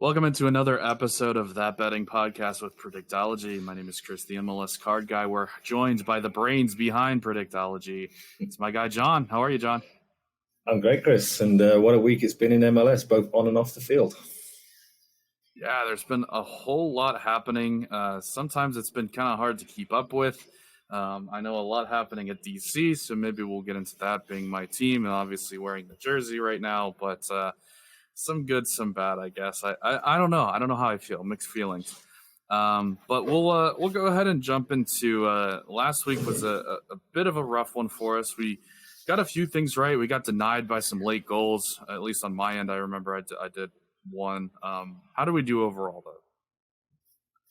Welcome into another episode of That Betting Podcast with Predictology. My name is Kris, the MLS card guy. We're joined by the brains behind Predictology. It's my guy, John. How are you, John? I'm great, Kris. And what a week it's been in MLS, both on and off the field. Yeah, there's been a whole lot happening. Sometimes it's been kind of hard to keep up with. I know a lot happening at DC, so maybe we'll get into that, being my team and obviously wearing the jersey right now. But some good, some bad, I guess. I don't know. I don't know how I feel. Mixed feelings. But we'll go ahead and jump into last week was a bit of a rough one for us. We got a few things right. We got denied by some late goals, at least on my end. I remember I did one. How do we do overall, though?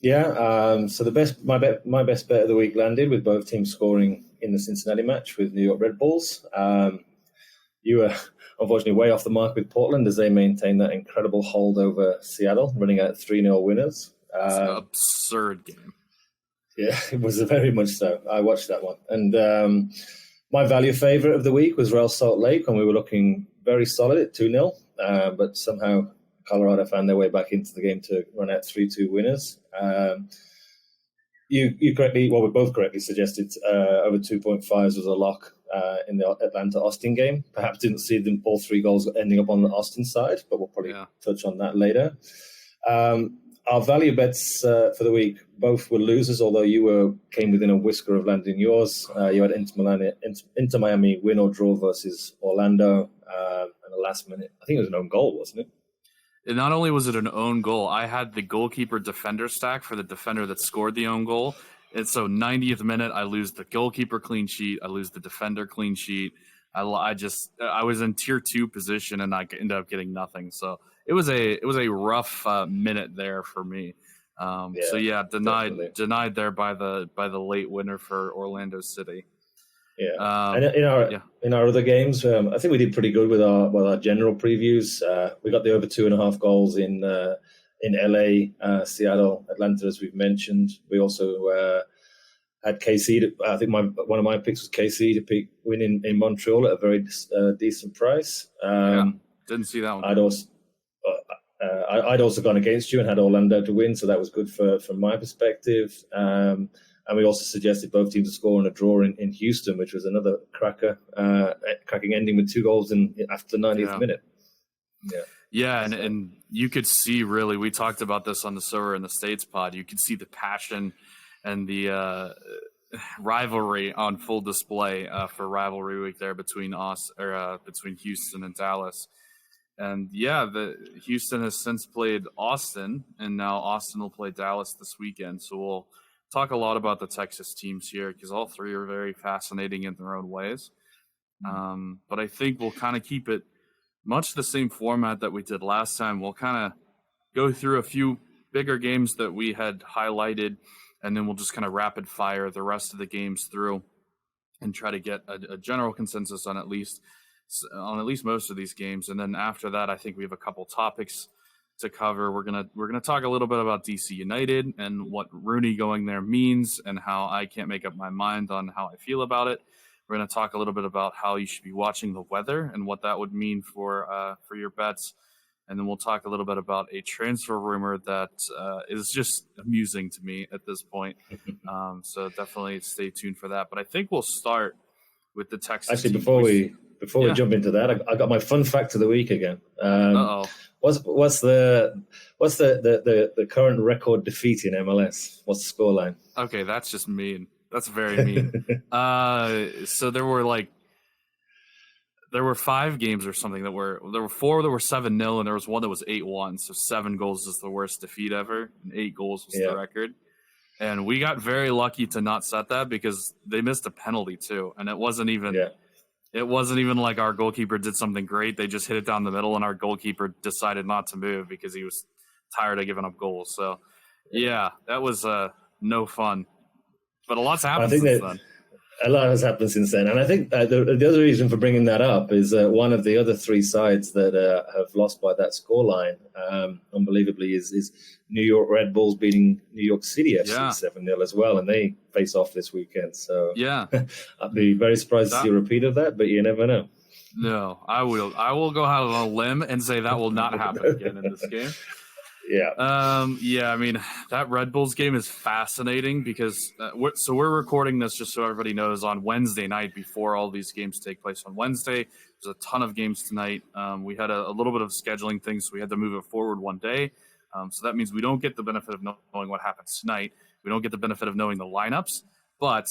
Yeah, so my best bet of the week landed with both teams scoring in the Cincinnati match with New York Red Bulls. You were unfortunately way off the mark with Portland as they maintained that incredible hold over Seattle, running out 3-0 winners. It's an absurd game. Yeah, it was very much so. I watched that one. And my value favorite of the week was Real Salt Lake, and we were looking very solid at 2-0, but somehow Colorado found their way back into the game to run out 3-2 winners. We both correctly suggested over 2.5s was a lock in the Atlanta-Austin game. Perhaps didn't see them all three goals ending up on the Austin side, but we'll probably touch on that later. Our value bets for the week, both were losers, although you came within a whisker of landing yours. You had Inter Miami win or draw versus Orlando, and the last minute, I think it was an own goal, wasn't it? Not only was it an own goal, I had the goalkeeper defender stack for the defender that scored the own goal. And so 90th minute, I lose the goalkeeper clean sheet. I lose the defender clean sheet. I was in tier 2 position and I ended up getting nothing. So it was a rough minute there for me. Denied there by the late winner for Orlando City. Yeah, and in our other games, I think we did pretty good with our general previews. We got the over 2.5 goals in LA, Seattle, Atlanta, as we've mentioned. We also had KC. I think one of my picks was KC to win in Montreal at a very decent price. Didn't see that one. I'd also gone against you and had Orlando to win, so that was good from my perspective. And we also suggested both teams to score on a draw in Houston, which was another cracking ending with 2 goals after the 90th minute. Yeah, and you could see, really, we talked about this on the Sower in the States pod, you could see the passion and the rivalry on full display for rivalry week there between Houston and Dallas. And the Houston has since played Austin, and now Austin will play Dallas this weekend. So we'll talk a lot about the Texas teams here because all three are very fascinating in their own ways. But I think we'll kind of keep it much the same format that we did last time. We'll kind of go through a few bigger games that we had highlighted, and then we'll just kind of rapid fire the rest of the games through and try to get a general consensus on at least most of these games. And then after that, I think we have a couple topics to cover. We're gonna talk a little bit about DC United and what Rooney going there means and how I can't make up my mind on how I feel about it. We're gonna talk a little bit about how you should be watching the weather and what that would mean for your bets. And then we'll talk a little bit about a transfer rumor that is just amusing to me at this point. So definitely stay tuned for that. But I think we'll start with the Texas. Actually, before we jump into that, I got my fun fact of the week again. What's the current record defeat in MLS? What's the scoreline? Okay, that's just mean. That's very mean. So there were 5 games or something there were 4 that were 7-0, and there was one that was 8-1. So 7 goals is the worst defeat ever, and 8 goals was the record. And we got very lucky to not set that because they missed a penalty too, and it wasn't even. Yeah. It wasn't even like our goalkeeper did something great. They just hit it down the middle, and our goalkeeper decided not to move because he was tired of giving up goals. So, that was no fun. But a lot's happened since then. A lot has happened since then. And I think the other reason for bringing that up is one of the other 3 sides that have lost by that scoreline, unbelievably, is New York Red Bulls beating New York City FC 7-0 as well. And they face off this weekend. So I'd be very surprised to see a repeat of that, but you never know. No, I will go out on a limb and say that will not happen again in this game. Yeah, I mean, that Red Bulls game is fascinating because we're recording this just so everybody knows on Wednesday night before all these games take place on Wednesday. There's a ton of games tonight. We had a little bit of scheduling things, so we had to move it forward one day. So that means we don't get the benefit of knowing what happens tonight. We don't get the benefit of knowing the lineups, but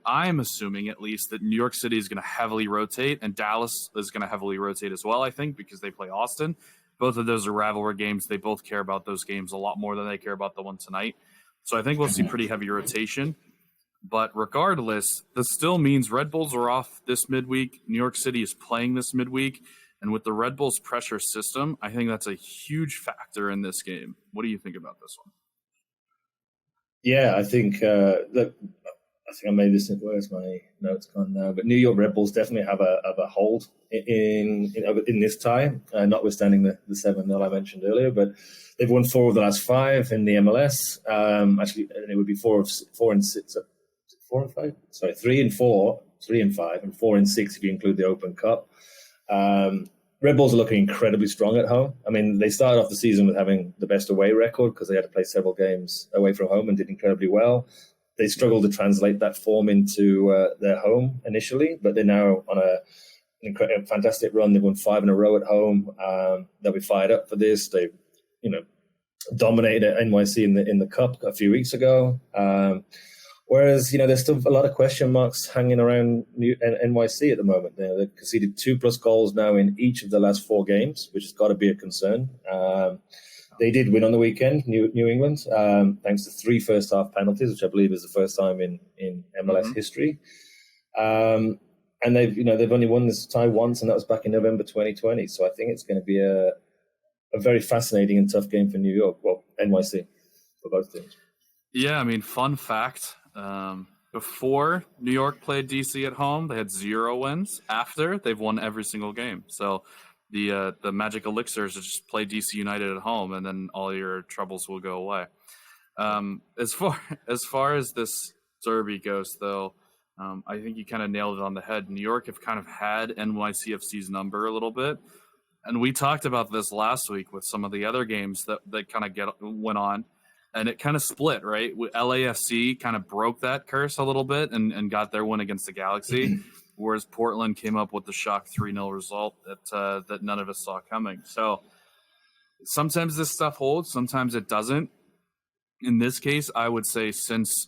I'm assuming at least that New York City is going to heavily rotate and Dallas is going to heavily rotate as well, I think, because they play Austin. Both of those are rivalry games. They both care about those games a lot more than they care about the one tonight. So I think we'll see pretty heavy rotation. But regardless, this still means Red Bulls are off this midweek. New York City is playing this midweek. And with the Red Bulls pressure system, I think that's a huge factor in this game. What do you think about this one? Yeah, I think I made this in where's my notes gone now, but New York Red Bulls definitely have a hold in this tie, notwithstanding the 7-0 I mentioned earlier. But they've won 4 of the last 5 in the MLS. Actually, and it would be 4 and 6, 4 and 5. Sorry, 3 and 4, 3 and 5, and 4 and 6 if you include the Open Cup. Red Bulls are looking incredibly strong at home. I mean, they started off the season with having the best away record because they had to play several games away from home and did incredibly well. They struggled to translate that form into their home initially, but they're now on an fantastic run. They've won 5 in a row at home. They'll be fired up for this. They, dominated at NYC in the Cup a few weeks ago. Whereas, there's still a lot of question marks hanging around NYC at the moment. They've conceded 2+ goals now in each of the last 4 games, which has got to be a concern. They did win on the weekend, New England, thanks to 3 first-half penalties, which I believe is the first time in MLS history. And they've only won this tie once, and that was back in November 2020. So I think it's going to be a very fascinating and tough game for New York. Well, NYC for both teams. Yeah, I mean, fun fact. Before New York played DC at home, they had 0 wins. After, they've won every single game. So the magic elixirs is just play DC United at home, and then all your troubles will go away. As far as this derby goes, though, I think you kind of nailed it on the head. New York have kind of had NYCFC's number a little bit, and we talked about this last week with some of the other games that kind of went on. And it kind of split, right? LAFC kind of broke that curse a little bit and got their win against the Galaxy, whereas Portland came up with the shock 3-0 result that none of us saw coming. So sometimes this stuff holds, sometimes it doesn't. In this case, I would say since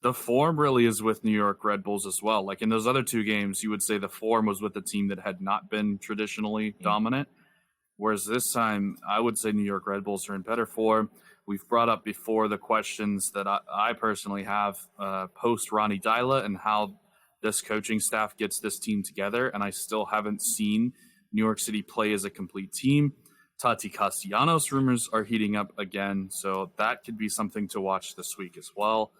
the form really is with New York Red Bulls as well. Like in those other 2 games, you would say the form was with the team that had not been traditionally dominant. Whereas this time, I would say New York Red Bulls are in better form. We've brought up before the questions that I personally have post Ronnie Dyla and how this coaching staff gets this team together. And I still haven't seen New York City play as a complete team. Tati Castellanos rumors are heating up again. So that could be something to watch this week as well.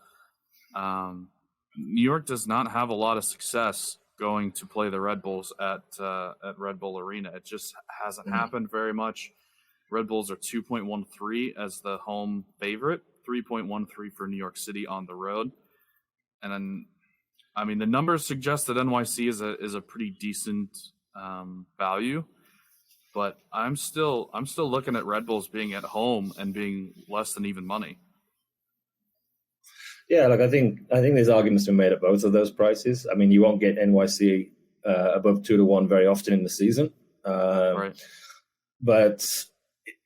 New York does not have a lot of success going to play the Red Bulls at Red Bull Arena. It just hasn't happened very much. Red Bulls are 2.13 as the home favorite, 3.13 for New York City on the road. And then, I mean, the numbers suggest that NYC is a pretty decent value, but I'm still looking at Red Bulls being at home and being less than even money. Yeah, like I think there's arguments to be made at both of those prices. I mean, you won't get NYC above 2-1 very often in the season, right? But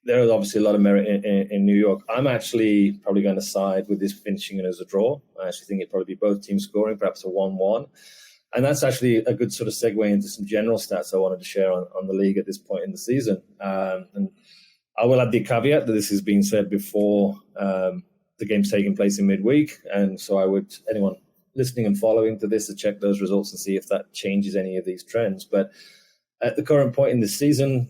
there is obviously a lot of merit in New York. I'm actually probably going to side with this finishing as a draw. I actually think it'd probably be both teams scoring, perhaps a 1-1. And that's actually a good sort of segue into some general stats I wanted to share on the league at this point in the season. And I will add the caveat that this has been said before the game's taking place in midweek. And so I would, anyone listening and following to this, to check those results and see if that changes any of these trends. But at the current point in the season,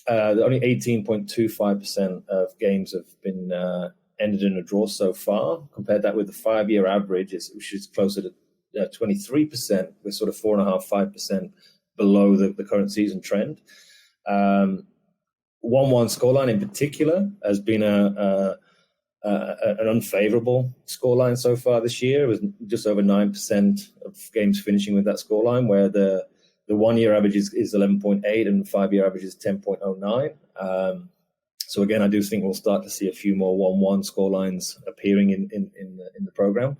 only 18.25% of games have been ended in a draw so far. Compared that with the 5-year average, which is closer to 23%, we're sort of 4.5-5% below the current season trend. 1-1 scoreline in particular has been an unfavorable scoreline so far this year. It was just over 9% of games finishing with that scoreline, where the 1-year average is 11.8 and the 5-year average is 10.09. So again, I do think we'll start to see a few more 1-1 scorelines appearing in the program.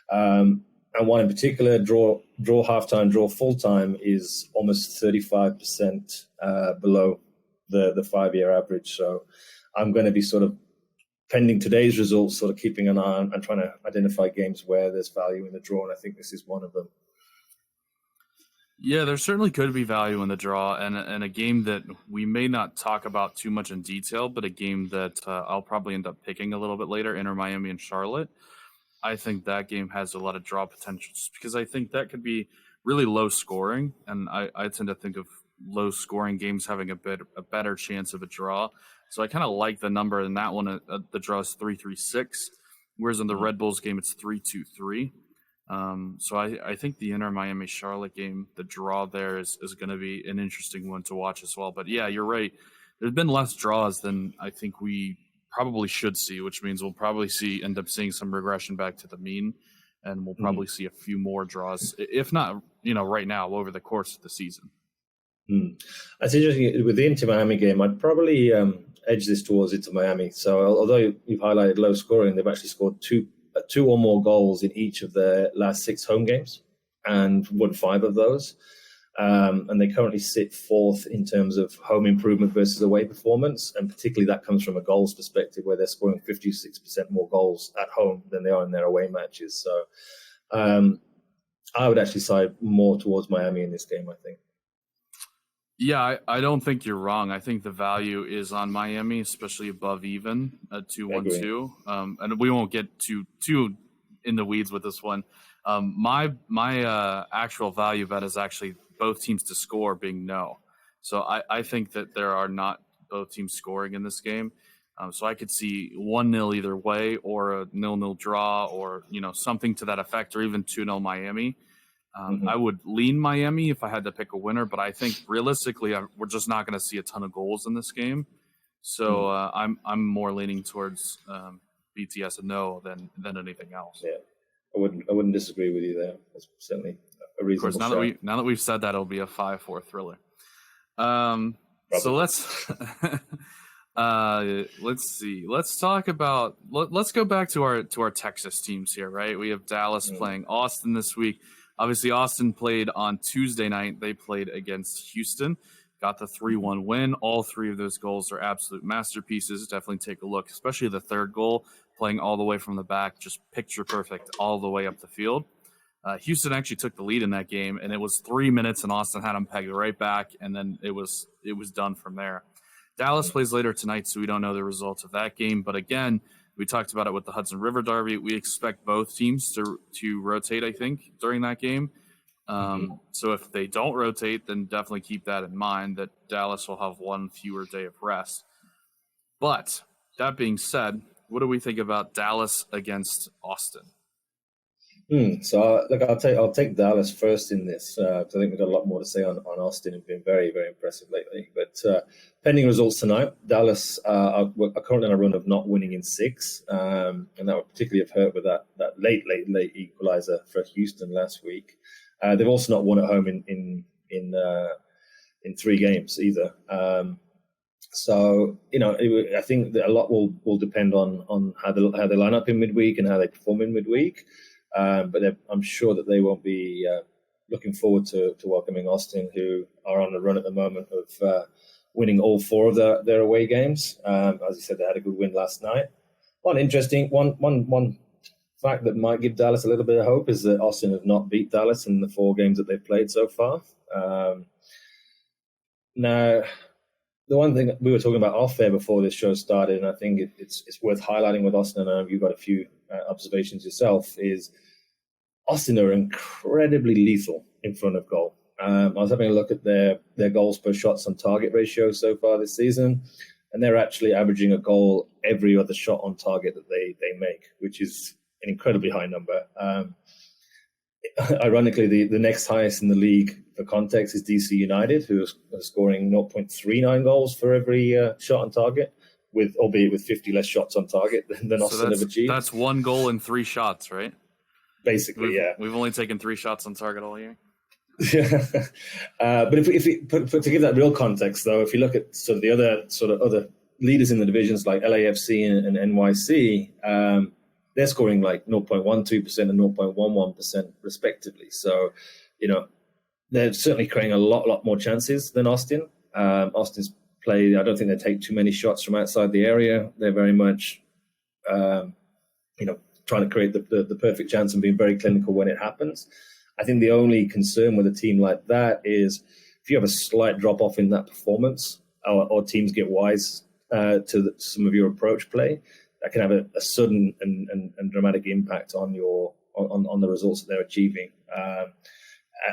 And one in particular, draw halftime, draw full time, is almost 35% below the 5-year average. So I'm going to be sort of, pending today's results, sort of keeping an eye on and trying to identify games where there's value in the draw, and I think this is one of them. Yeah, there certainly could be value in the draw, and a game that we may not talk about too much in detail, but a game that I'll probably end up picking a little bit later, Inter Miami and Charlotte. I think that game has a lot of draw potential just because I think that could be really low scoring, and I tend to think of low scoring games having a better chance of a draw. So I kind of like the number in that one. The draw is 3-3-6, whereas in the Red Bulls game it's 3-2-3. So I think the Inter Miami Charlotte game, the draw there is going to be an interesting one to watch as well. But yeah, you're right. There's been less draws than I think we probably should see, which means we'll probably end up seeing some regression back to the mean, and we'll probably see a few more draws, if not, right now over the course of the season. That's interesting. With the Inter Miami game, I'd probably edge this towards Inter Miami. So although you've highlighted low scoring, they've actually scored two or more goals in each of their last 6 home games and won 5 of those. And they currently sit 4th in terms of home improvement versus away performance. And particularly that comes from a goals perspective, where they're scoring 56% more goals at home than they are in their away matches. So I would actually side more towards Miami in this game, I think. Yeah, I don't think you're wrong. I think the value is on Miami, especially above even at 2-1-2. And we won't get too in the weeds with this one. My actual value bet is actually both teams to score being no. So I think that there are not both teams scoring in this game. So I could see 1-0 either way, or a 0-0 draw, or something to that effect, or even 2-0 Miami. I would lean Miami if I had to pick a winner, but I think realistically we're just not going to see a ton of goals in this game. So I'm more leaning towards BTS a no than anything else. Yeah, I wouldn't disagree with you there. That's certainly a reasonable. Of course, now that we've said that, it'll be a 5-4 thriller. So let's see. Let's talk about. Let's go back to our Texas teams here. Right, we have Dallas playing Austin this week. Obviously, Austin played on Tuesday night. They played against Houston, got the 3-1 win. All 3 of those goals are absolute masterpieces. Definitely take a look, especially the third goal, playing all the way from the back, just picture perfect all the way up the field. Houston actually took the lead in that game, and it was 3 minutes, and Austin had them pegged right back, and then it was done from there. Dallas plays later tonight, so we don't know the results of that game. But again, we talked about it with the Hudson River Derby. We expect both teams to rotate, I think, during that game. So if they don't rotate, then definitely keep that in mind, that Dallas will have 1 fewer day of rest. But that being said, what do we think about Dallas against Austin? So look, I'll take Dallas first in this. I think we've got a lot more to say on Austin. It's been very, very impressive lately. But pending results tonight, Dallas are currently on a run of not winning in 6, and that would particularly have hurt with that late equalizer for Houston last week. They've also not won at home in 3 games either. So I think that a lot will depend on how they line up in midweek and how they perform in midweek. But I'm sure that they won't be looking forward to welcoming Austin, who are on the run at the moment of winning all 4 of their away games. As you said, they had a good win last night. One fact that might give Dallas a little bit of hope is that Austin have not beat Dallas in the 4 games that they've played so far. Now, the one thing that we were talking about off air before this show started, and I think it's worth highlighting with Austin, and I know you've got a few observations yourself, is Austin are incredibly lethal in front of goal. I was having a look at their goals per shots on target ratio so far this season, and they're actually averaging a goal every other shot on target that they make, which is an incredibly high number. Ironically, the next highest in the league for context is DC United, who are scoring 0.39 goals for every shot on target, albeit with 50 less shots on target than Austin have achieved. That's 1 goal in 3 shots, right? Basically, yeah. We've only taken 3 shots on target all year. Yeah, but if to give that real context, though, if you look at sort of the other leaders in the divisions like LAFC and NYC, they're scoring like 0.12% and 0.11% respectively. So, they're certainly creating a lot more chances than Austin. Austin's play, I don't think they take too many shots from outside the area. They're very much, trying to create the perfect chance and being very clinical when it happens. I think the only concern with a team like that is if you have a slight drop off in that performance, or teams get wise to some of your approach play, that can have a sudden and dramatic impact on the results that they're achieving.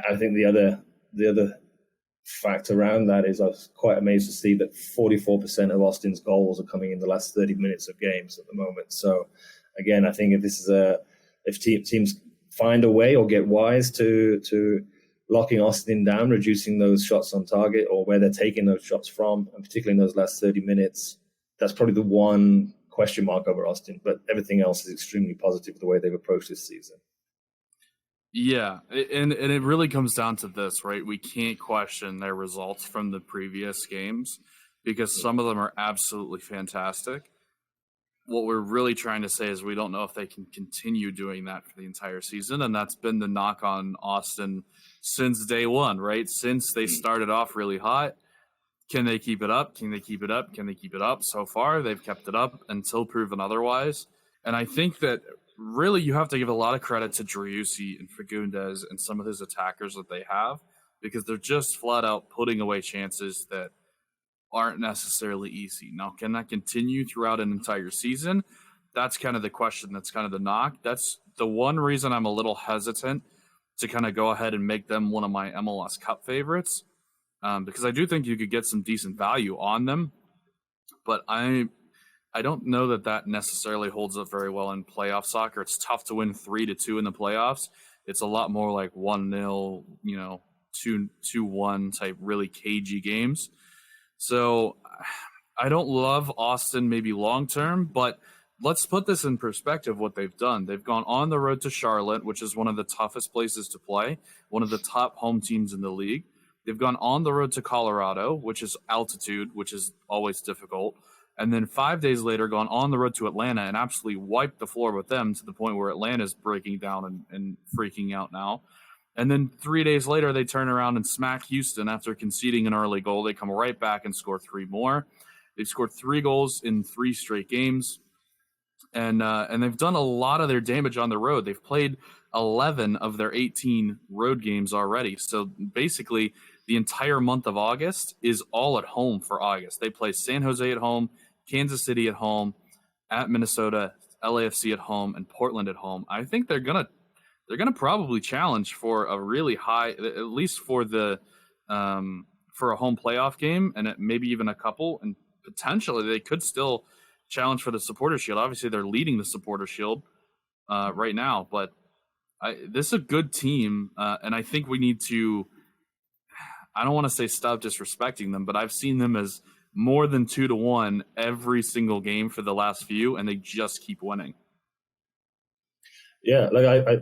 I think the other fact around that is I was quite amazed to see that 44% of Austin's goals are coming in the last 30 minutes of games at the moment. So again, I think if teams find a way or get wise to locking Austin down, reducing those shots on target or where they're taking those shots from, and particularly in those last 30 minutes, that's probably the one question mark over Austin. But everything else is extremely positive the way they've approached this season. Yeah, and it really comes down to this, right? We can't question their results from the previous games because some of them are absolutely fantastic. What we're really trying to say is we don't know if they can continue doing that for the entire season, and that's been the knock on Austin since day one, right? Since they started off really hot. Can they keep it up? Can they keep it up? Can they keep it up? So far, they've kept it up until proven otherwise. And I think that really you have to give a lot of credit to Driussi and Fagundes and some of his attackers that they have because they're just flat out putting away chances that aren't necessarily easy. Now, can that continue throughout an entire season? That's kind of the question. That's kind of the knock. That's the one reason I'm a little hesitant to kind of go ahead and make them one of my MLS Cup favorites because I do think you could get some decent value on them. But I don't know that necessarily holds up very well in playoff soccer. It's tough to win 3-2 in the playoffs. It's a lot more like 1-0, 2-1 type really cagey games. So I don't love Austin maybe long-term, but let's put this in perspective, what they've done. They've gone on the road to Charlotte, which is one of the toughest places to play, one of the top home teams in the league. They've gone on the road to Colorado, which is altitude, which is always difficult. And then 5 days later, gone on the road to Atlanta and absolutely wiped the floor with them to the point where Atlanta's breaking down and freaking out now. And then 3 days later, they turn around and smack Houston after conceding an early goal. They come right back and score 3 more. They've scored 3 goals in 3 straight games. And they've done a lot of their damage on the road. They've played 11 of their 18 road games already. So basically, the entire month of August is all at home for August. They play San Jose at home, Kansas City at home, at Minnesota, LAFC at home, and Portland at home. I think they're gonna probably challenge for a really high, at least for the for a home playoff game, and maybe even a couple, and potentially they could still challenge for the Supporter Shield. Obviously, they're leading the Supporter Shield right now, but this is a good team, and I think we need to. I don't want to say stop disrespecting them, but I've seen them as more than 2-1 every single game for the last few, and they just keep winning. Yeah, like I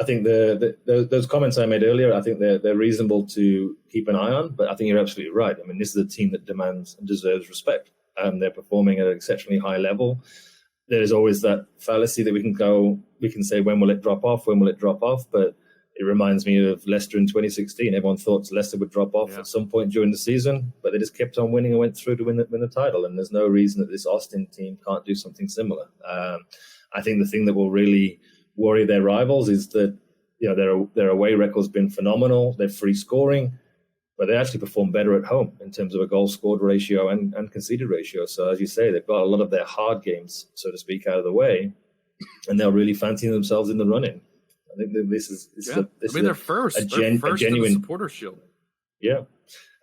think those comments I made earlier, I think they're reasonable to keep an eye on. But I think you're absolutely right. I mean, this is a team that demands and deserves respect. They're performing at an exceptionally high level. There's always that fallacy that we can say, when will it drop off? When will it drop off? But it reminds me of Leicester in 2016. Everyone thought Leicester would drop off at some point during the season, but they just kept on winning and went through to win the title. And there's no reason that this Austin team can't do something similar. I think the thing that will really worry their rivals is that their away record's been phenomenal. They're free scoring, but they actually perform better at home in terms of a goal scored ratio and conceded ratio. So as you say, they've got a lot of their hard games, so to speak, out of the way, and they're really fancying themselves in the running. I think that this is they're first. They're first in the Supporter Shield. Yeah,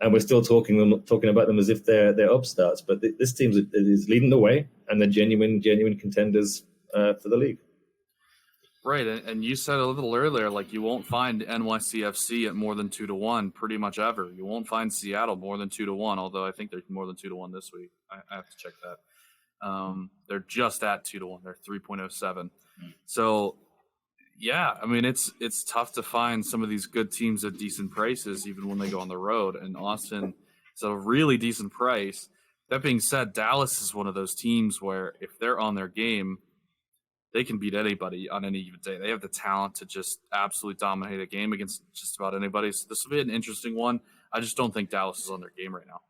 and we're still talking about them as if they're upstarts, but this team is leading the way, and they're genuine contenders for the league. Right, and you said a little earlier, like you won't find NYCFC at more than 2-1 pretty much ever. You won't find Seattle more than 2-1, although I think they're more than 2-1 this week. I have to check that. They're just at 2-1. They're 3.07. So. Yeah, I mean, it's tough to find some of these good teams at decent prices, even when they go on the road. And Austin is a really decent price. That being said, Dallas is one of those teams where if they're on their game, they can beat anybody on any given day. They have the talent to just absolutely dominate a game against just about anybody. So this will be an interesting one. I just don't think Dallas is on their game right now.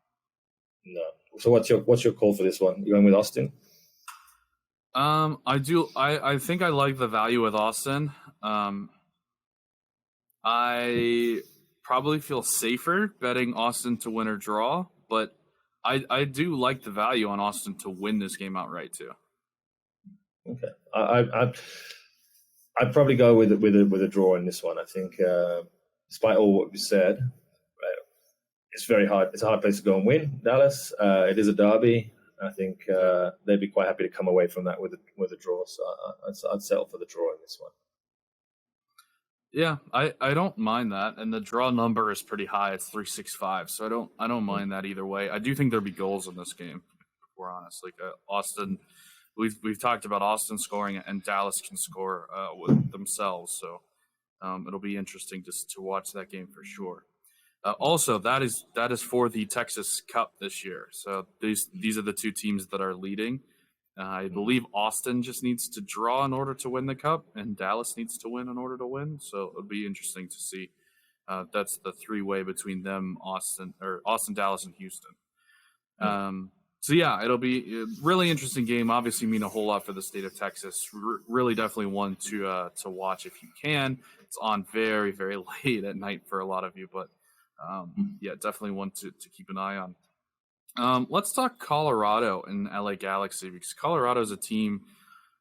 No. So what's your call for this one? You going with Austin? I do. I think I like the value with Austin. I probably feel safer betting Austin to win or draw, but I do like the value on Austin to win this game outright too. Okay, I'd probably go with a draw in this one. I think, despite all what we said, it's very hard. It's a hard place to go and win, Dallas. It is a derby. I think they'd be quite happy to come away from that with a draw. So I'd settle for the draw in this one. Yeah, I don't mind that, and the draw number is pretty high. It's 365, so I don't mind that either way. I do think there'll be goals in this game. If we're honest, like Austin, we've talked about Austin scoring, and Dallas can score with themselves. So it'll be interesting to watch that game for sure. Also, that is for the Texas Cup this year. So these are the two teams that are leading. I believe Austin just needs to draw in order to win the Cup, and Dallas needs to win in order to win. So it'll be interesting to see. That's the three-way between them, Austin, Dallas, and Houston. So yeah, it'll be a really interesting game. Obviously, mean a whole lot for the state of Texas. Really, definitely one to watch if you can. It's on very, very late at night for a lot of you, but yeah, definitely one to keep an eye on. Let's talk Colorado and LA Galaxy, because Colorado is a team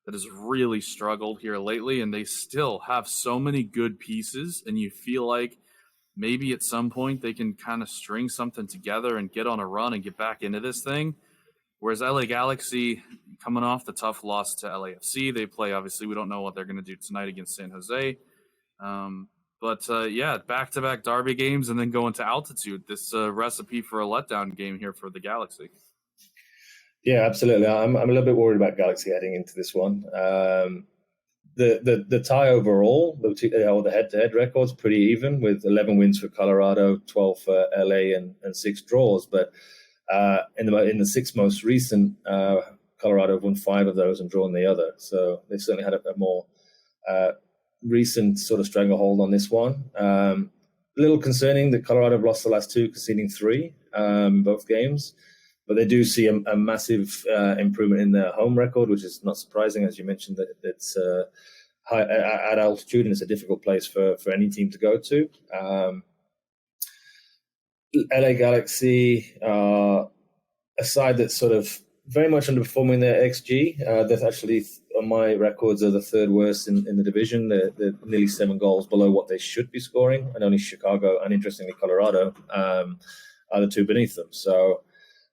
that has really struggled here lately, and they still have so many good pieces, and you feel like maybe at some point they can kind of string something together and get on a run and get back into this thing. Whereas LA Galaxy, coming off the tough loss to LAFC, they play, obviously, we don't know what they're going to do tonight against San Jose. But yeah, back-to-back derby games and then go into altitude. This recipe for a letdown game here for the Galaxy. Yeah, absolutely. I'm a little bit worried about Galaxy heading into this one. The tie overall, the head-to-head record's pretty even, with 11 wins for Colorado, 12 for LA, and 6 draws. But in the 6 most recent, Colorado have won 5 of those and drawn the other. So they certainly had a more recent sort of stranglehold on this one. A little concerning that Colorado have lost the last 2, conceding 3 both games. But they do see a massive improvement in their home record, which is not surprising, as you mentioned, that it's high at altitude and it's a difficult place for any team to go to. LA Galaxy, a side that's sort of very much underperforming their XG. They're actually, on my records, are the 3rd worst in the division. They're nearly 7 goals below what they should be scoring, and only Chicago and, interestingly, Colorado are the 2 beneath them. So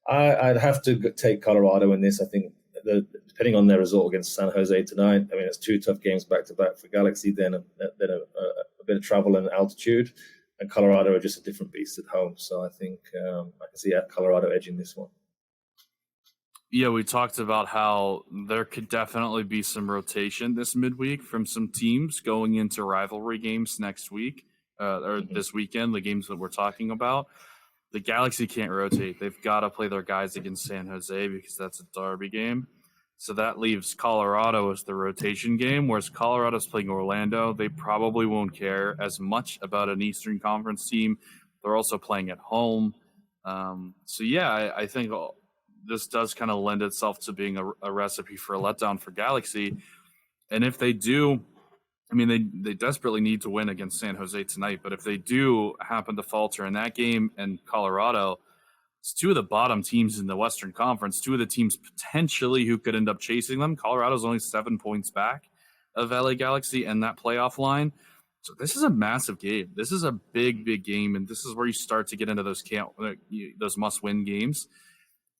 I'd have to take Colorado in this. I think, depending on their result against San Jose tonight, I mean, it's 2 tough games back-to-back for Galaxy, then a bit of travel and altitude, and Colorado are just a different beast at home. So I think I can see Colorado edging this one. Yeah, we talked about how there could definitely be some rotation this midweek from some teams going into rivalry games next week or this weekend, the games that we're talking about. The Galaxy can't rotate. They've got to play their guys against San Jose because that's a derby game. So that leaves Colorado as the rotation game, whereas Colorado's playing Orlando. They probably won't care as much about an Eastern Conference team. They're also playing at home. So, yeah, I think this does kind of lend itself to being a recipe for a letdown for Galaxy. And if they do, I mean, they desperately need to win against San Jose tonight, but if they do happen to falter in that game and Colorado, it's 2 of the bottom teams in the Western Conference, 2 of the teams potentially who could end up chasing them. Colorado's only 7 points back of LA Galaxy and that playoff line. So this is a massive game. This is a big, big game, and this is where you start to get into those must-win games.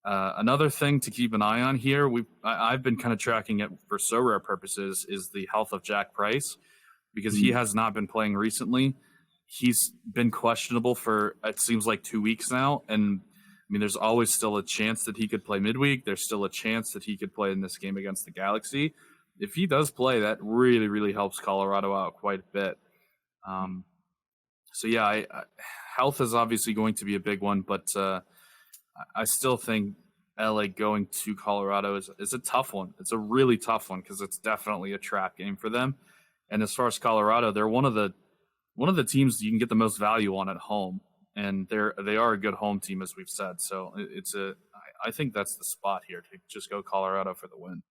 Another thing to keep an eye on here, I've been kind of tracking it for so rare purposes, is the health of Jack Price, because he has not been playing recently. He's been questionable for, it seems like, 2 weeks now. And I mean, there's always still a chance that he could play midweek. There's still a chance that he could play in this game against the Galaxy. If he does play, that really, really helps Colorado out quite a bit. So yeah, health is obviously going to be a big one, but I still think LA going to Colorado is a tough one. It's a really tough one because it's definitely a trap game for them. And as far as Colorado, they're one of the teams you can get the most value on at home, and they are a good home team, as we've said. So I think that's the spot here to just go Colorado for the win.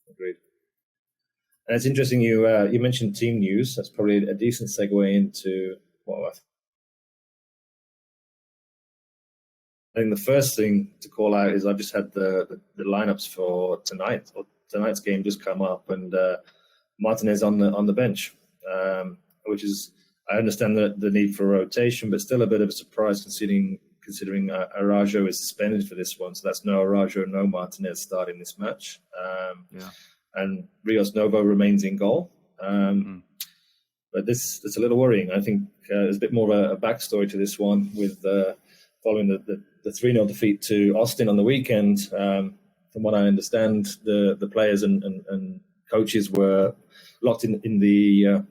Agreed. And it's interesting you mentioned team news. That's probably a decent segue into I think the first thing to call out is I've just had the lineups for tonight, or tonight's game just come up, and Martinez on the bench, which is, I understand the need for rotation, but still a bit of a surprise considering Araujo is suspended for this one, so that's no Araujo, no Martinez starting this match. And Rios Novo remains in goal. But it's a little worrying. I think there's a bit more of a backstory to this one with following the 3-0 defeat to Austin on the weekend. From what I understand, the players and coaches were locked in the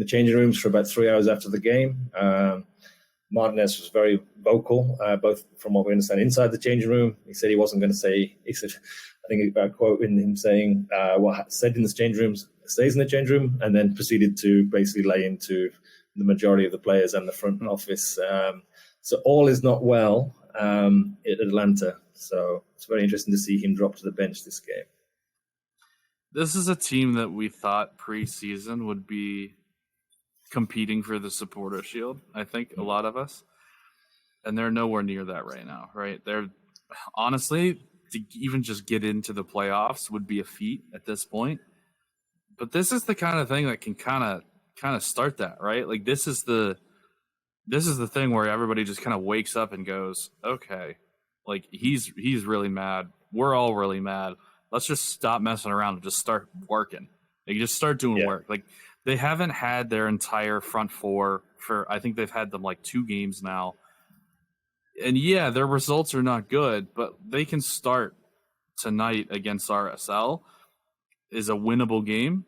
changing rooms for about 3 hours after the game. Martinez was very vocal, both from what we understand inside the changing room. He said he wasn't going to say. He said, I think I quote in him saying, "What said in the changing rooms stays in the changing room," and then proceeded to basically lay into the majority of the players and the front office. So all is not well at Atlanta. So it's very interesting to see him drop to the bench this game. This is a team that we thought preseason would be competing for the Supporter Shield, I think, a lot of us. And they're nowhere near that right now, right? They're honestly, to even just get into the playoffs would be a feat at this point. But this is the kind of thing that can kind of start that, right? Like this is the thing where everybody just kind of wakes up and goes, okay, like he's really mad. We're all really mad. Let's just stop messing around and just start working. Like just start doing work. Like they haven't had their entire front four I think they've had them like 2 games now. And yeah, their results are not good, but they can start tonight against RSL is a winnable game.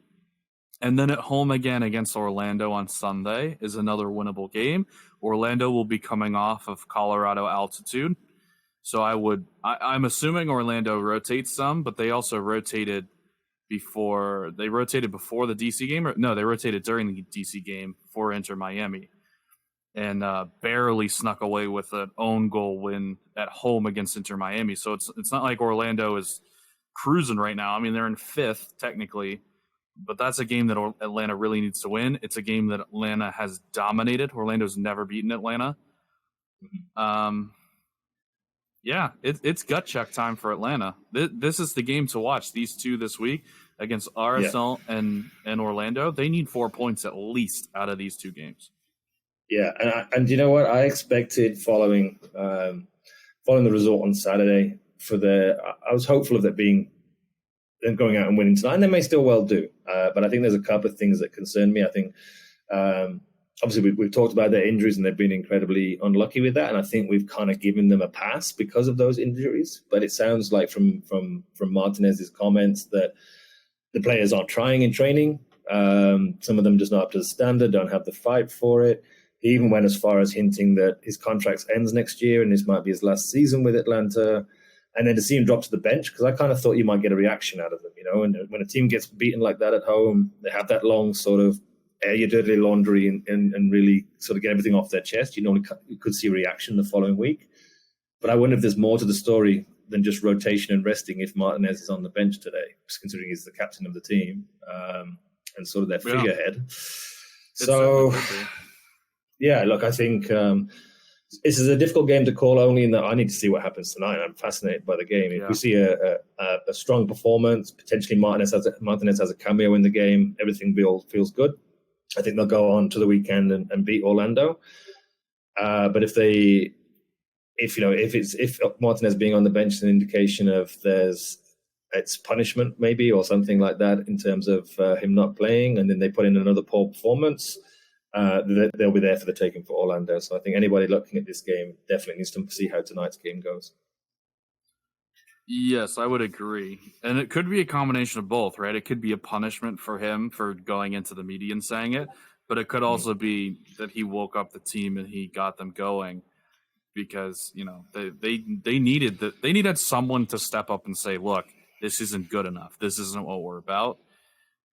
And then at home again against Orlando on Sunday is another winnable game. Orlando will be coming off of Colorado altitude. So I'm assuming Orlando rotates some, but they also rotated before the DC game. No, they rotated during the DC game for Inter Miami and barely snuck away with an own goal win at home against Inter Miami. So it's not like Orlando is cruising right now. I mean, they're in 5th technically, but that's a game that Atlanta really needs to win. It's a game that Atlanta has dominated. Orlando's never beaten Atlanta. It's gut check time for Atlanta. This is the game to watch. These two this week against RSL and Orlando. They need 4 points at least out of these 2 games. Yeah, and you know what? I expected following the result on Saturday I was hopeful of them going out and winning tonight, and they may still well do. But I think there's a couple of things that concern me. I think obviously we've talked about their injuries, and they've been incredibly unlucky with that. And I think we've kind of given them a pass because of those injuries. But it sounds like from Martinez's comments that the players aren't trying in training. Some of them just not up to the standard, don't have the fight for it. He even went as far as hinting that his contract ends next year and this might be his last season with Atlanta. And then to see him drop to the bench, because I kind of thought you might get a reaction out of them, you know. And when a team gets beaten like that at home, they have that long sort of air your dirty laundry and really sort of get everything off their chest. You could see a reaction the following week. But I wonder if there's more to the story than just rotation and resting if Martinez is on the bench today, considering he's the captain of the team and sort of their figurehead. So, yeah, look, I think this is a difficult game to call only in that I need to see what happens tonight. I'm fascinated by the game. If we see a strong performance, potentially Martinez has a cameo in the game, everything feels good. I think they'll go on to the weekend and beat Orlando. But if Martinez being on the bench is an indication of it's punishment maybe or something like that in terms of him not playing, and then they put in another poor performance, they'll be there for the taking for Orlando. So I think anybody looking at this game definitely needs to see how tonight's game goes. Yes, I would agree. And it could be a combination of both, right? It could be a punishment for him for going into the media and saying it, but it could also be that he woke up the team and he got them going. because they needed someone to step up and say, look, this isn't good enough. This isn't what we're about.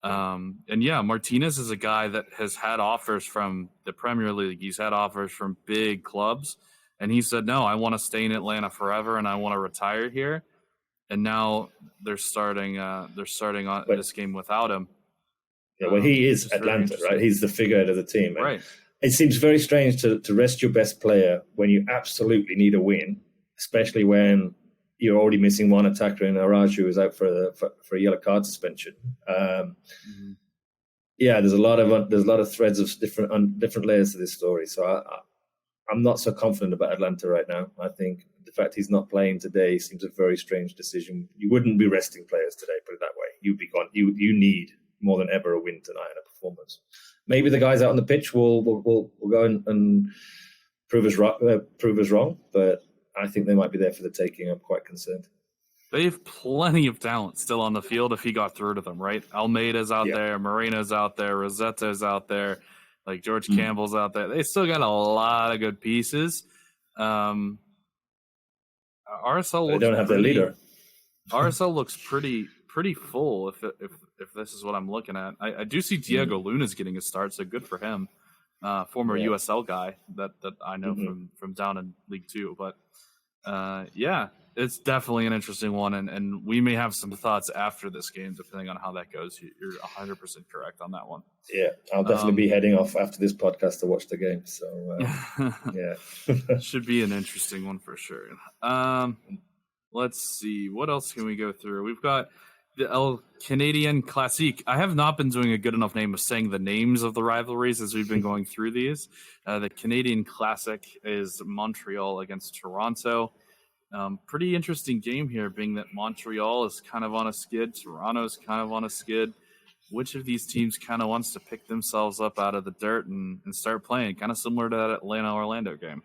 And yeah, Martinez is a guy that has had offers from the Premier League. He's had offers from big clubs, and he said, no, I want to stay in Atlanta forever and I want to retire here. And now they're starting on this game without him. Yeah, well, he is Atlanta, right? He's the figurehead of the team. And right. It seems very strange to rest your best player when you absolutely need a win, especially when you're already missing one attacker in Araju, who's out for a yellow card suspension. Yeah, there's a lot of threads of different layers to this story. So I'm not so confident about Atlanta right now. I think the fact he's not playing today seems a very strange decision. You wouldn't be resting players today, put it that way. You'd be gone. You need more than ever a win tonight in a performance. Maybe the guys out on the pitch will go and prove us wrong, but I think they might be there for the taking. I'm quite concerned. They have plenty of talent still on the field if he got through to them, right? Almeida's out there, Moreno's out there, Rosetta's out there, like George Campbell's out there. They still got a lot of good pieces. RSL they don't have their leader. RSL looks pretty full if this is what I'm looking at. I do see Diego Luna's getting a start, so good for him. Former USL guy that I know from down in League Two. But it's definitely an interesting one, and we may have some thoughts after this game, depending on how that goes. You're 100% correct on that one. Yeah, I'll definitely be heading off after this podcast to watch the game. So, should be an interesting one for sure. Let's see. What else can we go through? We've got the El Canadian Classique. I have not been doing a good enough name of saying the names of the rivalries as we've been going through these. The Canadian Classic is Montreal against Toronto. Pretty interesting game here, being that Montreal is kind of on a skid. Toronto's kind of on a skid. Which of these teams kind of wants to pick themselves up out of the dirt and start playing? Kind of similar to that Atlanta-Orlando game.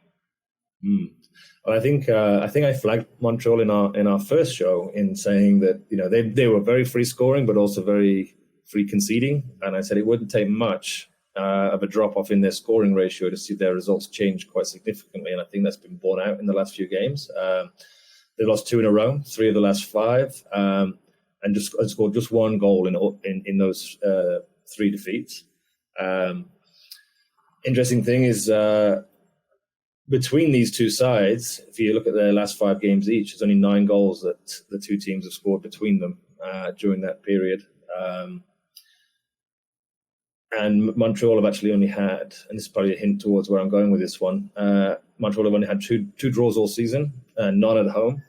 Well, I think I flagged Montreal in our first show in saying that they were very free scoring, but also very free conceding. And I said it wouldn't take much of a drop off in their scoring ratio to see their results change quite significantly. And I think that's been borne out in the last few games. They lost 2 in a row, 3 of the last 5, and just scored just 1 goal in those 3 defeats. Interesting thing is, between these two sides, if you look at their last 5 games each, there's only 9 goals that the two teams have scored between them during that period. And Montreal have actually only had, and this is probably a hint towards where I'm going with this one, Montreal have only had two draws all season, none at home,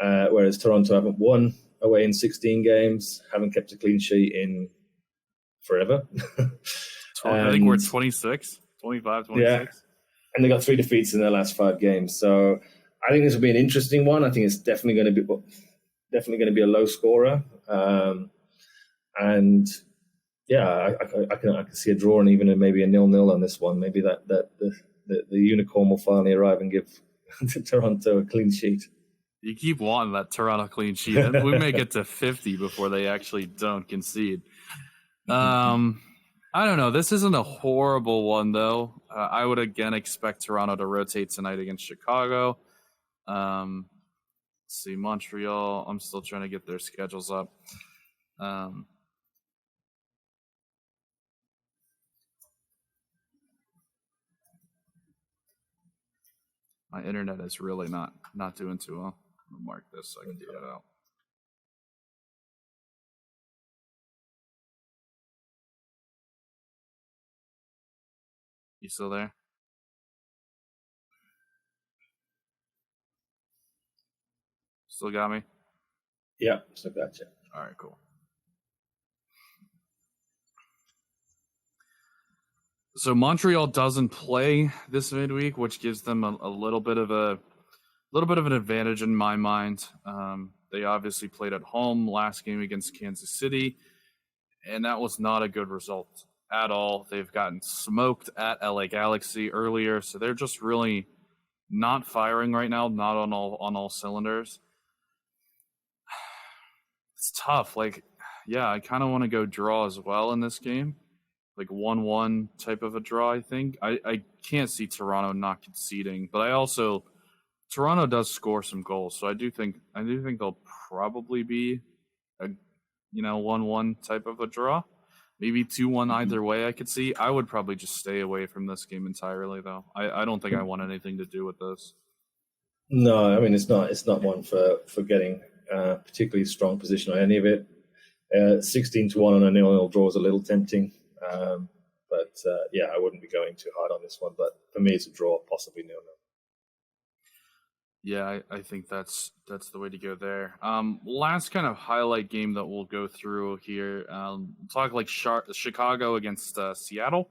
whereas Toronto haven't won away in 16 games, haven't kept a clean sheet in forever. I think we're 25, 26. Yeah. And they got 3 defeats in their last 5 games. So I think this will be an interesting one. I think it's definitely going to be a low scorer. And yeah, I can see a draw and even maybe a 0-0 on this one. Maybe that the unicorn will finally arrive and give Toronto a clean sheet. You keep wanting that Toronto clean sheet. We may get to 50 before they actually don't concede. I don't know. This isn't a horrible one, though. I would, again, expect Toronto to rotate tonight against Chicago. Let's see, Montreal. I'm still trying to get their schedules up. My internet is really not doing too well. I'm going to mark this so I can get it out. You still there? Still got me? Yeah, still got you. All right, cool. So Montreal doesn't play this midweek, which gives them a little bit of an advantage in my mind. They obviously played at home last game against Kansas City, and that was not a good result at all. They've gotten smoked at LA Galaxy earlier, so they're just really not firing right now, not on all cylinders. It's tough. I kind of want to go draw as well in this game. like 1-1 type of a draw. I think I can't see Toronto not conceding, but Toronto does score some goals, so I do think they'll probably be a 1-1 type of a draw. Maybe 2-1 either way I could see. I would probably just stay away from this game entirely, though. I don't think I want anything to do with this. No, I mean, it's not one for getting particularly strong position on any of it. 16-1 on a 0-0 draw is a little tempting. But I wouldn't be going too hard on this one. But for me, it's a draw, possibly 0-0. Yeah, I think that's the way to go there. Last kind of highlight game that we'll go through here. Talk like Chicago against Seattle.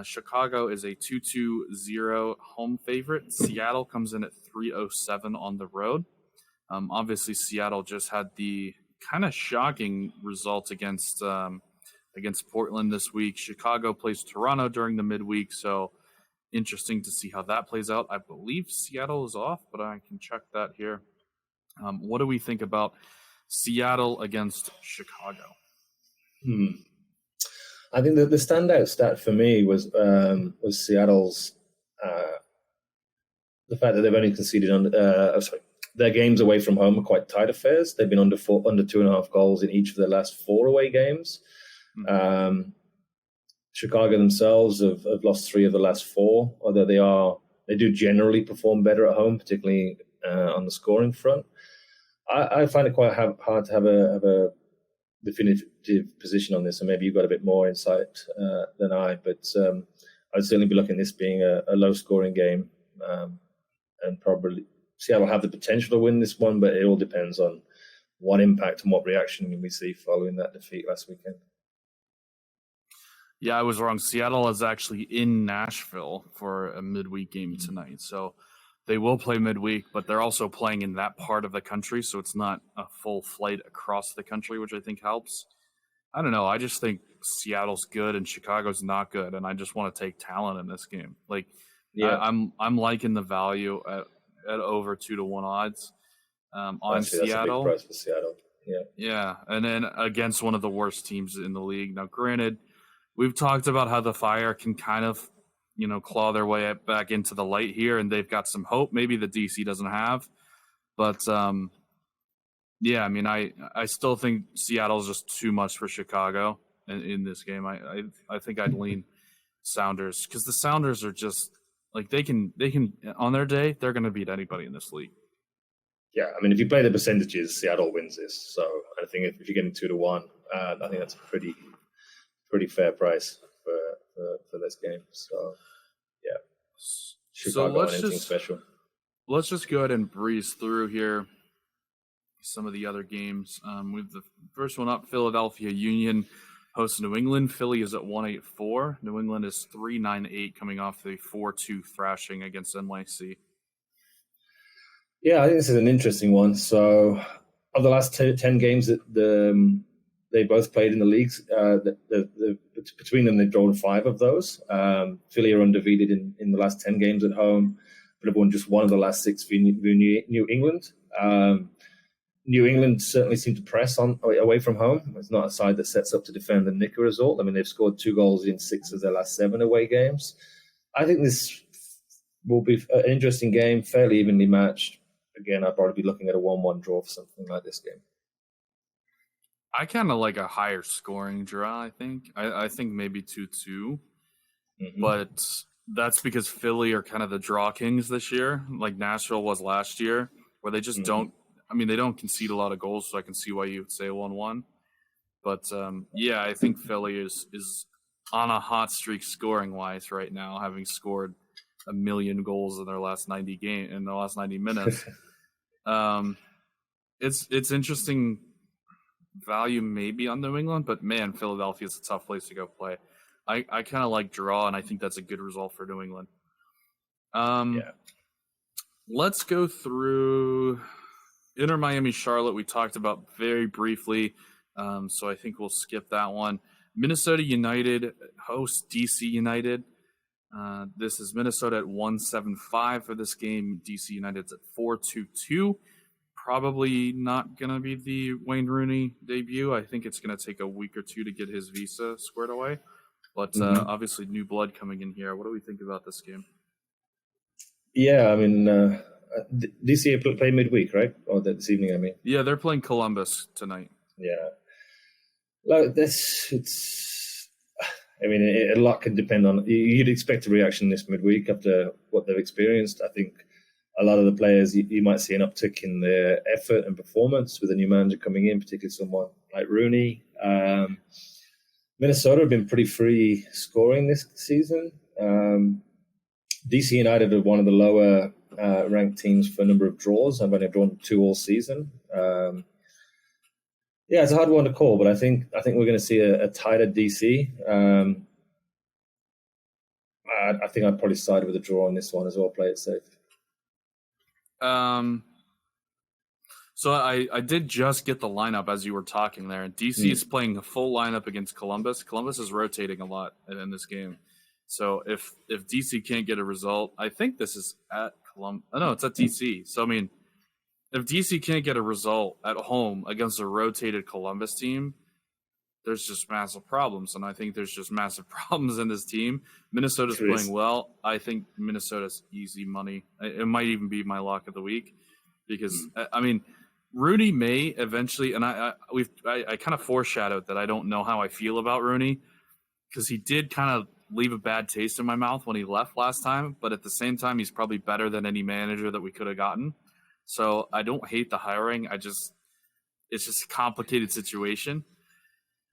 Chicago is a 2-2-0 home favorite. Seattle comes in at 3-0-7 on the road. Obviously, Seattle just had the kind of shocking result against Portland this week. Chicago plays Toronto during the midweek, so interesting to see how that plays out. I believe Seattle is off, but I can check that here. What do we think about Seattle against Chicago? I think that the standout stat for me was Seattle's the fact that they've only conceded their games away from home are quite tight affairs. They've been under 2.5 goals in each of their last 4 away games. Chicago themselves have lost 3 of the last 4, although they do generally perform better at home, particularly on the scoring front. I find it quite hard to have a definitive position on this, and maybe you've got a bit more insight than I, but I'd certainly be looking at this being a low-scoring game, and probably Seattle have the potential to win this one, but it all depends on what impact and what reaction we see following that defeat last weekend. Yeah, I was wrong. Seattle is actually in Nashville for a midweek game tonight. So they will play midweek, but they're also playing in that part of the country. So it's not a full flight across the country, which I think helps. I don't know. I just think Seattle's good and Chicago's not good. And I just want to take talent in this game. Like, I'm liking the value at over 2-1 odds on Seattle. That's a big price for Seattle. Yeah. And then against one of the worst teams in the league. Now, granted, we've talked about how the Fire can kind of, claw their way back into the light here, and they've got some hope. Maybe the DC doesn't have, but I mean, I still think Seattle's just too much for Chicago in this game. I think I'd lean Sounders because the Sounders are just like they can on their day they're going to beat anybody in this league. Yeah, I mean, if you play the percentages, Seattle wins this. So I think if you're getting 2-1, I think that's a pretty fair price for this game. So, yeah. Chicago so anything special. Let's just go ahead and breeze through here some of the other games. With the first one up, Philadelphia Union hosts New England. Philly is at 1-8-4. New England is 3-9-8 coming off the 4-2 thrashing against NYC. Yeah, I think this is an interesting one. So, of the last 10 games that they both played in the leagues, between them they've drawn 5 of those. Philly are undefeated in the last 10 games at home, but have won just 1 of the last 6 for New England. New England certainly seem to press on away from home. It's not a side that sets up to defend and nick a result. I mean, they've scored 2 goals in 6 of their last 7 away games. I think this will be an interesting game, fairly evenly matched. Again, I'd probably be looking at a 1-1 draw for something like this game. I kind of like a higher scoring draw, I think. I think maybe 2-2. But that's because Philly are kind of the draw kings this year, like Nashville was last year, where they just don't – I mean, they don't concede a lot of goals, so I can see why you would say 1-1. But, I think Philly is on a hot streak scoring-wise right now, having scored 1 million goals in their last 90 minutes. It's interesting – value maybe on New England, but man, Philadelphia is a tough place to go play. I kind of like draw, and I think that's a good result for New England. Let's go through Inter Miami Charlotte. We talked about very briefly, so I think we'll skip that one. Minnesota United hosts DC United. This is Minnesota at 1.75 for this game. DC United's at 4.22. Probably not going to be the Wayne Rooney debut. I think it's going to take a week or 2 to get his visa squared away. But obviously, new blood coming in here. What do we think about this game? Yeah, I mean, DC play midweek, right? Or this evening, I mean. Yeah, they're playing Columbus tonight. Yeah. Like it's. I mean, a lot can depend on. You'd expect a reaction this midweek after what they've experienced. I think a lot of the players, you might see an uptick in their effort and performance with a new manager coming in, particularly someone like Rooney. Minnesota have been pretty free scoring this season. DC United are one of the lower ranked teams for a number of draws. I've only drawn 2 all season. Yeah, it's a hard one to call, but I think we're going to see a tighter DC. I think I'd probably side with a draw on this one as well. Play it safe. So I did just get the lineup as you were talking there, and DC is playing a full lineup against Columbus. Columbus is rotating a lot in this game. So if DC can't get a result, I think this is at Columbus. Oh, no, it's at DC. So, I mean, if DC can't get a result at home against a rotated Columbus team, there's just massive problems. And I think there's just massive problems in this team. Minnesota's playing well. I think Minnesota's easy money. It might even be my lock of the week because, I mean, Rooney may eventually, and I kind of foreshadowed that I don't know how I feel about Rooney because he did kind of leave a bad taste in my mouth when he left last time. But at the same time, he's probably better than any manager that we could have gotten. So I don't hate the hiring. It's just a complicated situation.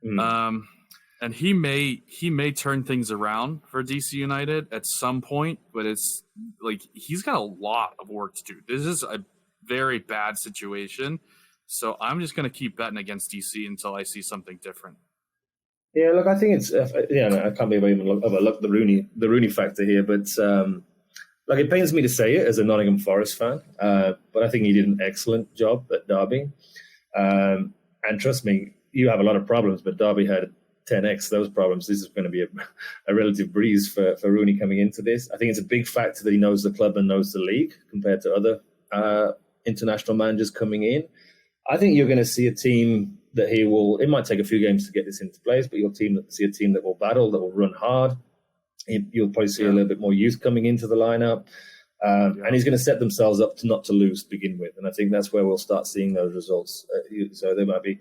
And he may turn things around for DC United at some point, but it's like he's got a lot of work to do. This is a very bad situation. So I'm just going to keep betting against DC until I see something different. Yeah, look, I think it's I can't believe I even overlooked the Rooney factor here, but like it pains me to say it as a Nottingham Forest fan, but I think he did an excellent job at Derby. And trust me, you have a lot of problems, but Derby had 10x those problems. This is going to be a relative breeze for Rooney coming into this. I think it's a big factor that he knows the club and knows the league compared to other international managers coming in. I think you're going to see a team that it might take a few games to get this into place, but you'll see a team that will battle, that will run hard. You'll probably see a little bit more youth coming into the lineup. And he's going to set themselves up not to lose to begin with. And I think that's where we'll start seeing those results. So there might be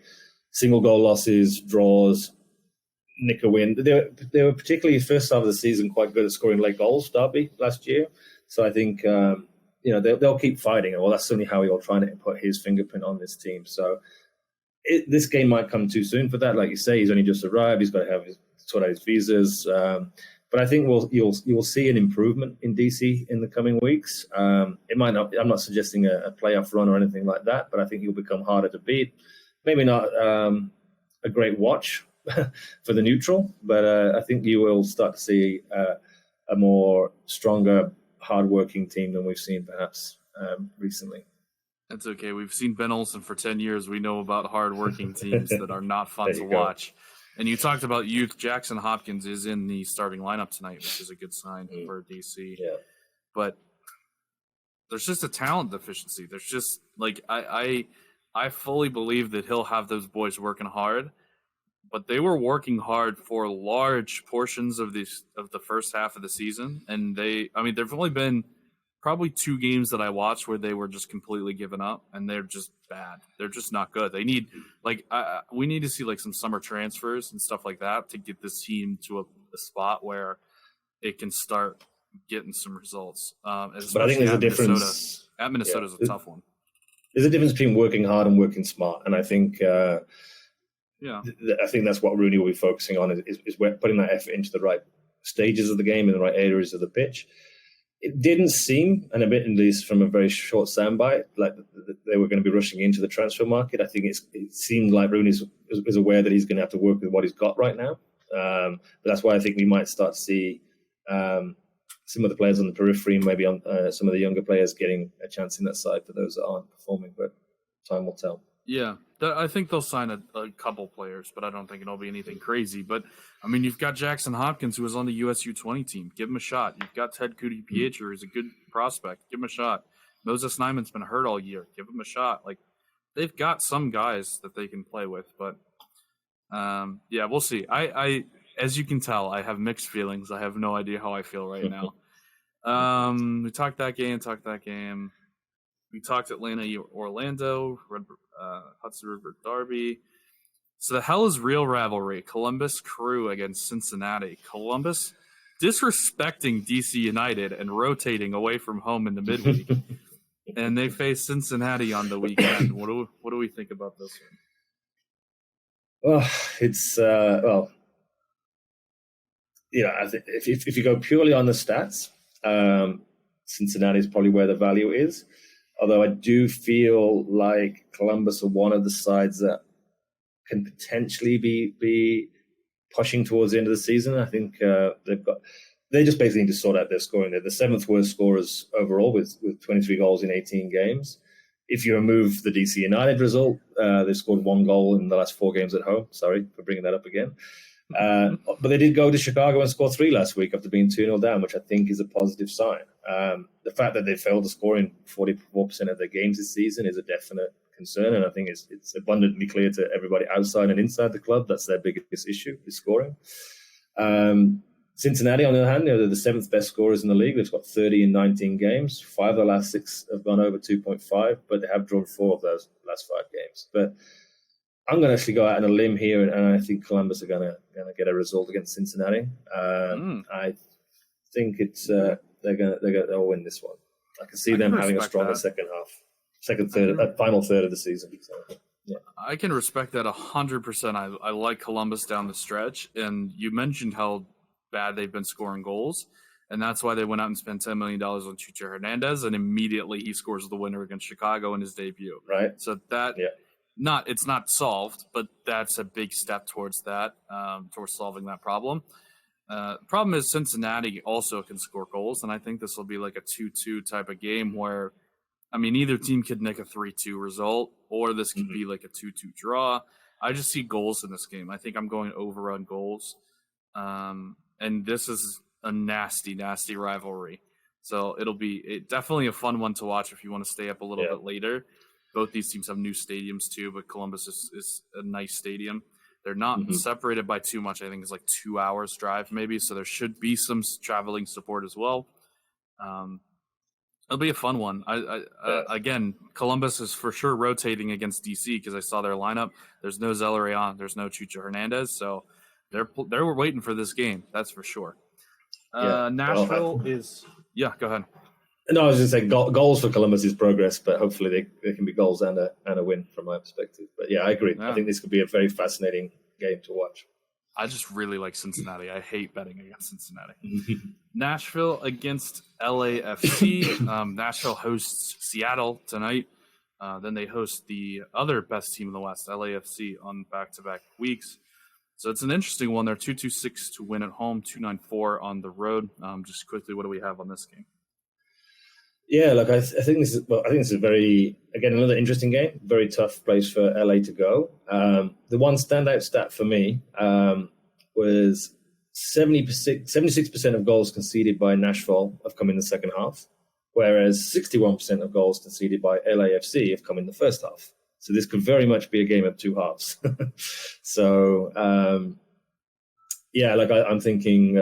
single goal losses, draws, nick a win. They were particularly first half of the season quite good at scoring late goals, Derby, last year. So I think they'll keep fighting. Well, that's certainly how he'll try to put his fingerprint on this team. So this game might come too soon for that. Like you say, he's only just arrived. He's got to sort out his visas. But I think you will see an improvement in DC in the coming weeks. It might not. I'm not suggesting a playoff run or anything like that, but I think he'll become harder to beat. Maybe not a great watch for the neutral, but I think you will start to see a more stronger, hard-working team than we've seen perhaps recently. That's okay. We've seen Ben Olsen for 10 years. We know about hard-working teams that are not fun to watch. And you talked about youth. Jackson Hopkins is in the starting lineup tonight, which is a good sign for DC. Yeah. But there's just a talent deficiency. There's just like I fully believe that he'll have those boys working hard, but they were working hard for large portions of the first half of the season, and there've only been probably 2 games that I watched where they were just completely given up, and they're just bad. They're just not good. They need we need to see like some summer transfers and stuff like that to get this team to a spot where it can start getting some results. But I think there's a difference. At Minnesota's a tough one. There's a difference between working hard and working smart, and I think I think that's what Rooney will be focusing on is putting that effort into the right stages of the game in the right areas of the pitch. It didn't seem, and a bit at least from a very short soundbite, like they were going to be rushing into the transfer market. I think it seemed like Rooney is aware that he's going to have to work with what he's got right now. But that's why I think we might start to see some of the players on the periphery, maybe on some of the younger players getting a chance in that side for those that aren't performing. But time will tell. Yeah, I think they'll sign a couple players, but I don't think it'll be anything crazy. But, I mean, you've got Jackson Hopkins, who was on the US U20 team. Give him a shot. You've got Ted Pietro, who's a good prospect. Give him a shot. Moses Nyman's been hurt all year. Give him a shot. Like, they've got some guys that they can play with. But, we'll see. I as you can tell, I have mixed feelings. I have no idea how I feel right now. We talked that game. We talked Atlanta, Orlando, Hudson River Derby. So the hell is real rivalry? Columbus Crew against Cincinnati. Columbus disrespecting DC United and rotating away from home in the midweek. And they face Cincinnati on the weekend. What do we think about this one? Well, it's I think if you go purely on the stats, Cincinnati is probably where the value is. Although I do feel like Columbus are one of the sides that can potentially be pushing towards the end of the season. I think they just basically need to sort out their scoring. They're the 7th worst scorers overall with 23 goals in 18 games. If you remove the DC United result, they've scored 1 goal in the last 4 games at home. Sorry for bringing that up again. But they did go to Chicago and score 3 last week after being 2-0 down, which I think is a positive sign. The fact that they failed to score in 44% of their games this season is a definite concern, and I think it's abundantly clear to everybody outside and inside the club that's their biggest issue, is scoring. Cincinnati, on the other hand, they're the 7th best scorers in the league. They've got 30 in 19 games. 5 of the last 6 have gone over 2.5, but they have drawn 4 of those last 5 games. But I'm going to actually go out on a limb here, and I think Columbus are going to get a result against Cincinnati. I think it's they'll win this one. I can see them having a stronger second half, final third of the season. So, yeah. I can respect that 100%. I like Columbus down the stretch, and you mentioned how bad they've been scoring goals, and that's why they went out and spent $10 million on Chucho Hernandez, and immediately he scores the winner against Chicago in his debut. Right. So that it's not solved, but that's a big step towards that, towards solving that problem. The problem is Cincinnati also can score goals, and I think this will be like a 2-2 type of game where, I mean, either team could nick a 3-2 result, or this could be like a 2-2 draw. I just see goals in this game. I think I'm going over on goals. And this is a nasty, nasty rivalry. So it'll be definitely a fun one to watch if you want to stay up a little bit later. Both these teams have new stadiums too, but Columbus is a nice stadium. They're not separated by too much. I think it's like 2 hours drive maybe. So there should be some traveling support as well. It'll be a fun one. Again, Columbus is for sure rotating against DC because I saw their lineup. There's no Zelarayan. There's no Chucho Hernandez. So they're waiting for this game. That's for sure. Nashville is – go ahead. No, I was going to say goals for Columbus is progress, but hopefully they can be goals and a win from my perspective. But, I agree. Yeah. I think this could be a very fascinating game to watch. I just really like Cincinnati. I hate betting against Cincinnati. Nashville against LAFC. Nashville hosts Seattle tonight. Then they host the other best team in the West, LAFC, on back-to-back weeks. So it's an interesting one. They're 2-2-6 to win at home, 2-9-4 on the road. Just quickly, what do we have on this game? Yeah, look, I think this is a very, again, another interesting game. Very tough place for LA to go. The one standout stat for me was 76% of goals conceded by Nashville have come in the second half, whereas 61% of goals conceded by LAFC have come in the first half. So this could very much be a game of 2 halves. So, I'm thinking,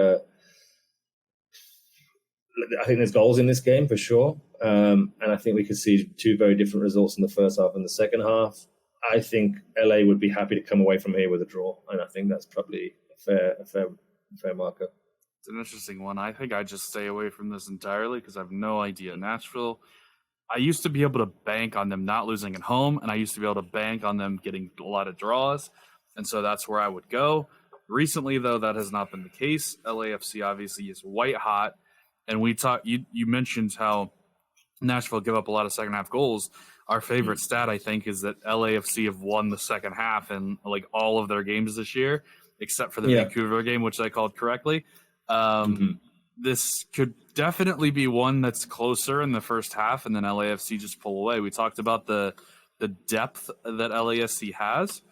I think there's goals in this game for sure. And I think we could see 2 very different results in the first half and the second half. I think LA would be happy to come away from here with a draw. And I think that's probably a fair marker. It's an interesting one. I think I just stay away from this entirely because I have no idea. Nashville, I used to be able to bank on them not losing at home, and I used to be able to bank on them getting a lot of draws, and so that's where I would go. Recently, though, that has not been the case. LAFC obviously is white hot, and we talked. You mentioned how Nashville give up a lot of second half goals. Our favorite stat, I think, is that LAFC have won the second half in like all of their games this year, except for the Vancouver game, which I called correctly. This could definitely be one that's closer in the first half, and then LAFC just pull away. We talked about the depth that LAFC has,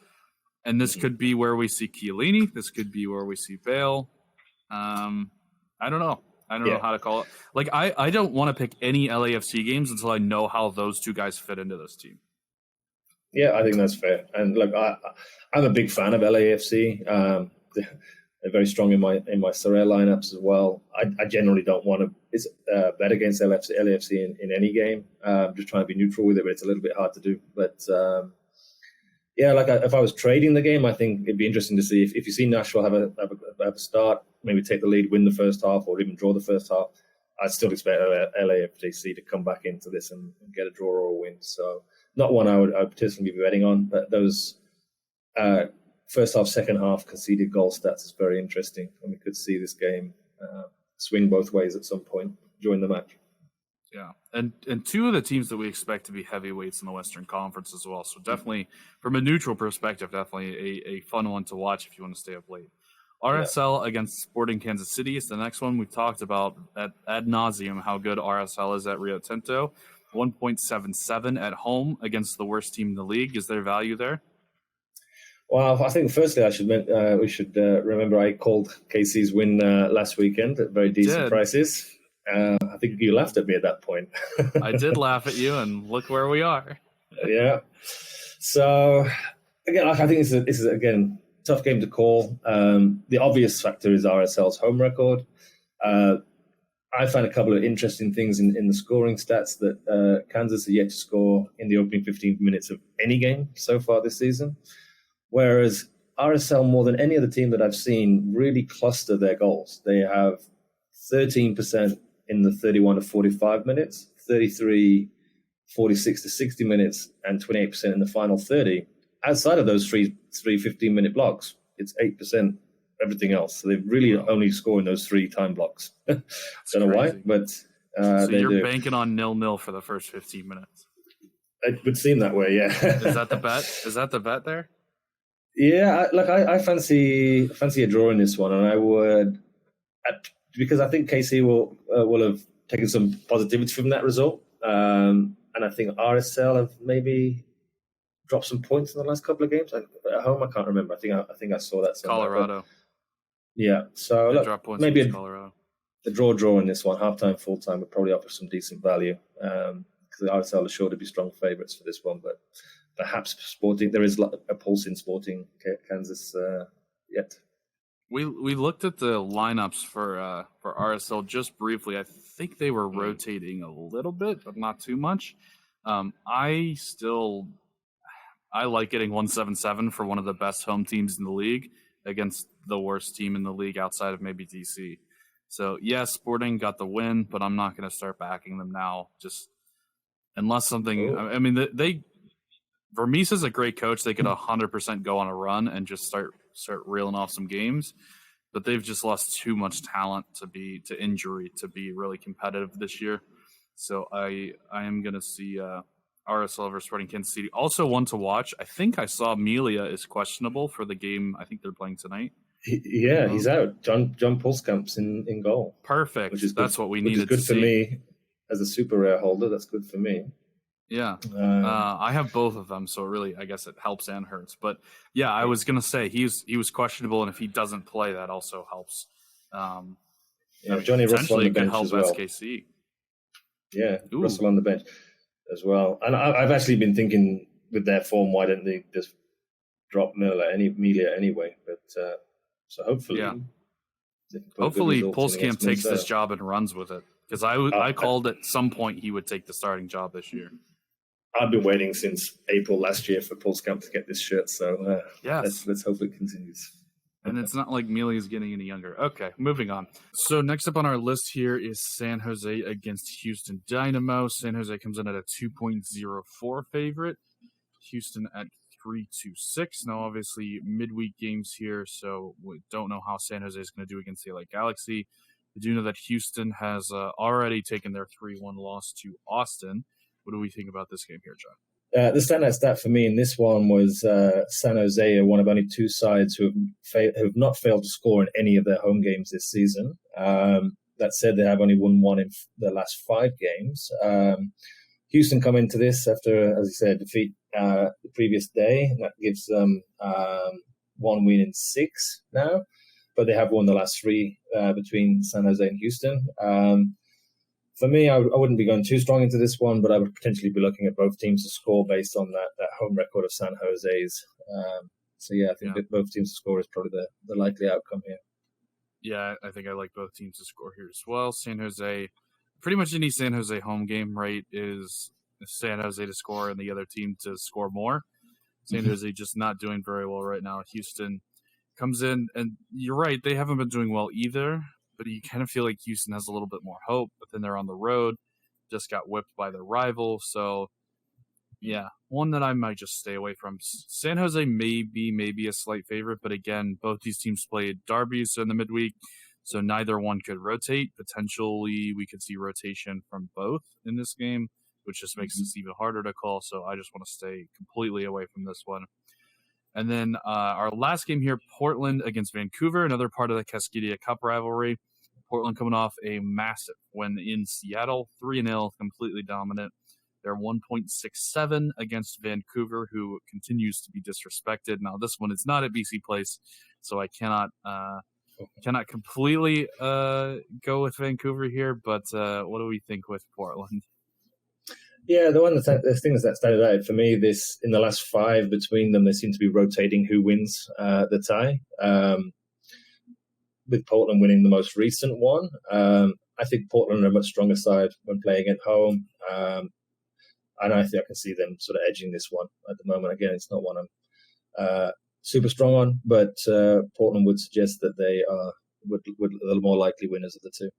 and this could be where we see Chiellini. This could be where we see Bale. I don't know. I don't know how to call it. Like, I don't want to pick any LAFC games until I know how those 2 guys fit into this team. Yeah, I think that's fair. And look, I'm a big fan of LAFC. They're very strong in my Sorare lineups as well. I generally don't want to bet against LAFC in any game. Just trying to be neutral with it, but it's a little bit hard to do. But if I was trading the game, I think it'd be interesting to see if you see Nashville have a start, maybe take the lead, win the first half, or even draw the first half. I'd still expect LAFC to come back into this and get a draw or a win. So not one I would particularly be betting on, but those first half, second half conceded goal stats is very interesting, and we could see this game swing both ways at some point during the match. Yeah, and two of the teams that we expect to be heavyweights in the Western Conference as well. So definitely, from a neutral perspective, definitely a fun one to watch if you want to stay up late. RSL against Sporting Kansas City is the next one. We've talked about ad nauseum how good RSL is at Rio Tinto. 1.77 at home against the worst team in the league. Is there value there? Well, I think firstly we should remember I called KC's win last weekend at very decent prices. I think you laughed at me at that point. I did laugh at you, and look where we are. Yeah. So again, I think this is again tough game to call. The obvious factor is RSL's home record. I found a couple of interesting things in the scoring stats that Kansas are yet to score in the opening 15 minutes of any game so far this season, whereas RSL, more than any other team that I've seen, really cluster their goals. They have 13% in the 31 to 45 minutes, 33, 46 to 60 minutes, and 28% in the final 30. Outside of those three 15-minute blocks, it's 8% everything else. So they really only score in those 3 time blocks. Don't know why, but so you're banking on 0-0 for the first 15 minutes. It would seem that way, yeah. Is that the bet? Is that the bet there? Yeah, I fancy a draw in this one, and I would, because I think KC will have taken some positivity from that result, and I think RSL have maybe dropped some points in the last couple of games at home. I can't remember. I think I saw that somewhere. Colorado. Yeah, so look, maybe Colorado. A draw in this one, halftime, full time would probably offer some decent value. Because RSL are sure to be strong favourites for this one, but perhaps Sporting, there is a pulse in Sporting Kansas yet. We looked at the lineups for RSL just briefly. I think they were rotating a little bit, but not too much. I like getting 177 for one of the best home teams in the league against the worst team in the league outside of maybe DC. So, yes, Sporting got the win, but I'm not going to start backing them now. Just unless something. I mean, Vermees is a great coach. They could 100% go on a run and just start reeling off some games. But they've just lost too much talent to injury to be really competitive this year. So I am going to see RSL versus Sporting Kansas City. Also, one to watch. I think I saw Melia is questionable for the game. I think they're playing tonight. He's out. John Pulskamp's in goal. Perfect. That's what we needed. Which is good for me as a super rare holder. That's good for me. Yeah. I have both of them, so really, I guess it helps and hurts. But yeah, I was gonna say he was questionable, and if he doesn't play, that also helps. Johnny Russell on the bench help as well. SKC. Yeah, Russell on the bench as well. And I've actually been thinking, with their form, why don't they just drop Melia anyway? But so hopefully, Pulskamp takes this job and runs with it, because I called at some point he would take the starting job this year. I've been waiting since April last year for Pulskamp to get this shirt, so let's hope it continues. And it's not like Melia's getting any younger. Okay, moving on. So next up on our list here is San Jose against Houston Dynamo. San Jose comes in at a 2.04 favorite. Houston at 3.26. Now, obviously, midweek games here, so we don't know how San Jose is going to do against the LA Galaxy. We do know that Houston has already taken their 3-1 loss to Austin. What do we think about this game here, John? The standout stat for me in this one was San Jose are one of only 2 sides who have not failed to score in any of their home games this season. That said, they have only won 1 in the last 5 games. Houston come into this after, as you said, defeat the previous day. That gives them 1 win in 6 now. But they have won the last 3 between San Jose and Houston. For me, I wouldn't be going too strong into this one, but I would potentially be looking at both teams to score based on that home record of San Jose's. I think that both teams to score is probably the likely outcome here. Yeah, I think I like both teams to score here as well. San Jose, pretty much any San Jose home game, right, is San Jose to score and the other team to score more. San Jose just not doing very well right now. Houston comes in, and you're right, they haven't been doing well either, but you kind of feel like Houston has a little bit more hope, but then they're on the road, just got whipped by their rival, so yeah, one that I might just stay away from. San Jose may be a slight favorite, but again, both these teams played derbies in the midweek, so neither one could rotate. Potentially, we could see rotation from both in this game, which just makes this even harder to call, so I just want to stay completely away from this one. And then our last game here, Portland against Vancouver, another part of the Cascadia Cup rivalry. Portland coming off a massive win in Seattle, 3-0, completely dominant. They're 1.67 against Vancouver, who continues to be disrespected. Now, this one is not at BC Place, so I cannot completely go with Vancouver here. But what do we think with Portland? Yeah, the things that started out for me this in the last 5 between them, they seem to be rotating who wins the tie. With Portland winning the most recent one, I think Portland are a much stronger side when playing at home. And I think I can see them sort of edging this one at the moment. Again, it's not one I'm super strong on, but Portland would suggest that they are the more likely winners of the two.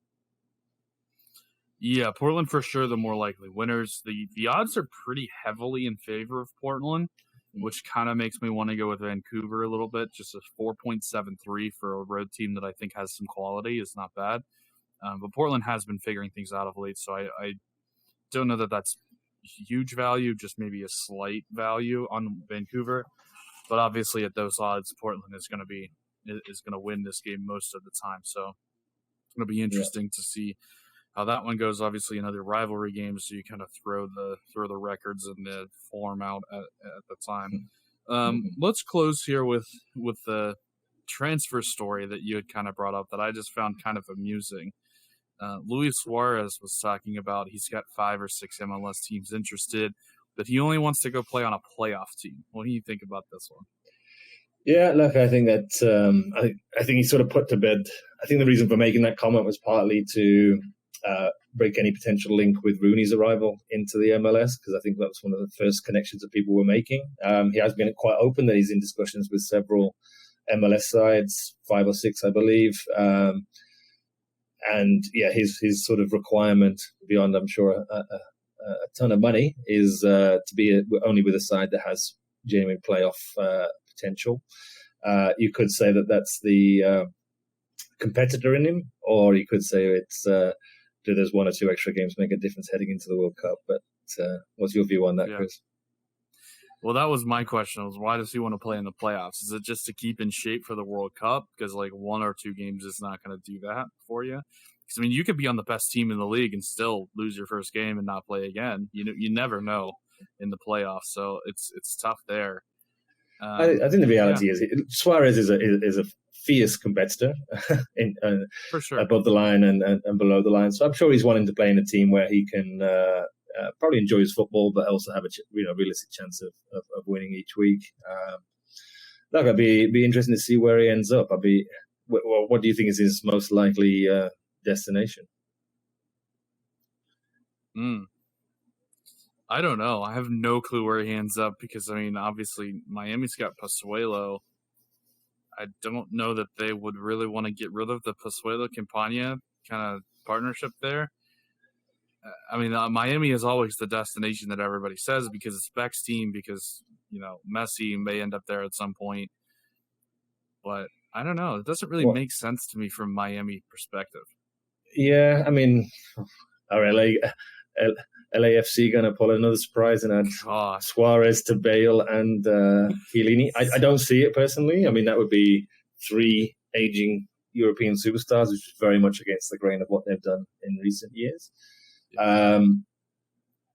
Yeah, Portland for sure the more likely winners. The odds are pretty heavily in favor of Portland, which kind of makes me want to go with Vancouver a little bit. Just a 4.73 for a road team that I think has some quality is not bad. But Portland has been figuring things out of late, so I don't know that that's huge value, just maybe a slight value on Vancouver. But obviously at those odds, Portland is going to win this game most of the time. So it's going to be interesting to see how that one goes. Obviously another rivalry game, so you kind of throw the records and the form out at the time. Let's close here with the transfer story that you had kind of brought up that I just found kind of amusing. Luis Suarez was talking about he's got 5 or 6 MLS teams interested, but he only wants to go play on a playoff team. What do you think about this one? Yeah, look, I think that I think he sort of put to bed. I think the reason for making that comment was partly to break any potential link with Rooney's arrival into the MLS, because I think that was one of the first connections that people were making. He has been quite open that he's in discussions with several MLS sides, 5 or 6, I believe. And yeah, his sort of requirement beyond, I'm sure, a ton of money is to be only with a side that has genuine playoff potential. You could say that that's the competitor in him, or you could say it's do those 1 or 2 extra games make a difference heading into the World Cup? But what's your view on that, Kris? Well, that was my question. Was why does he want to play in the playoffs? Is it just to keep in shape for the World Cup? Because like 1 or 2 games is not going to do that for you. Because I mean, you could be on the best team in the league and still lose your first game and not play again. You never know in the playoffs, so it's tough there. I think the reality is Suarez is a fierce competitor for sure, above the line and below the line. So I'm sure he's wanting to play in a team where he can probably enjoy his football, but also have a realistic chance of winning each week. Look, I'd be interesting to see where he ends up. What do you think is his most likely destination? I don't know. I have no clue where he ends up because, I mean, obviously Miami's got Pozuelo. I don't know that they would really want to get rid of the Pozuelo-Campagna kind of partnership there. I mean, Miami is always the destination that everybody says because it's Beck's team, because, Messi may end up there at some point. But I don't know. It doesn't really make sense to me from Miami perspective. Yeah, I mean, are LAFC going to pull another surprise and add Suarez to Bale and Chiellini? I don't see it personally. I mean, that would be 3 aging European superstars, which is very much against the grain of what they've done in recent years.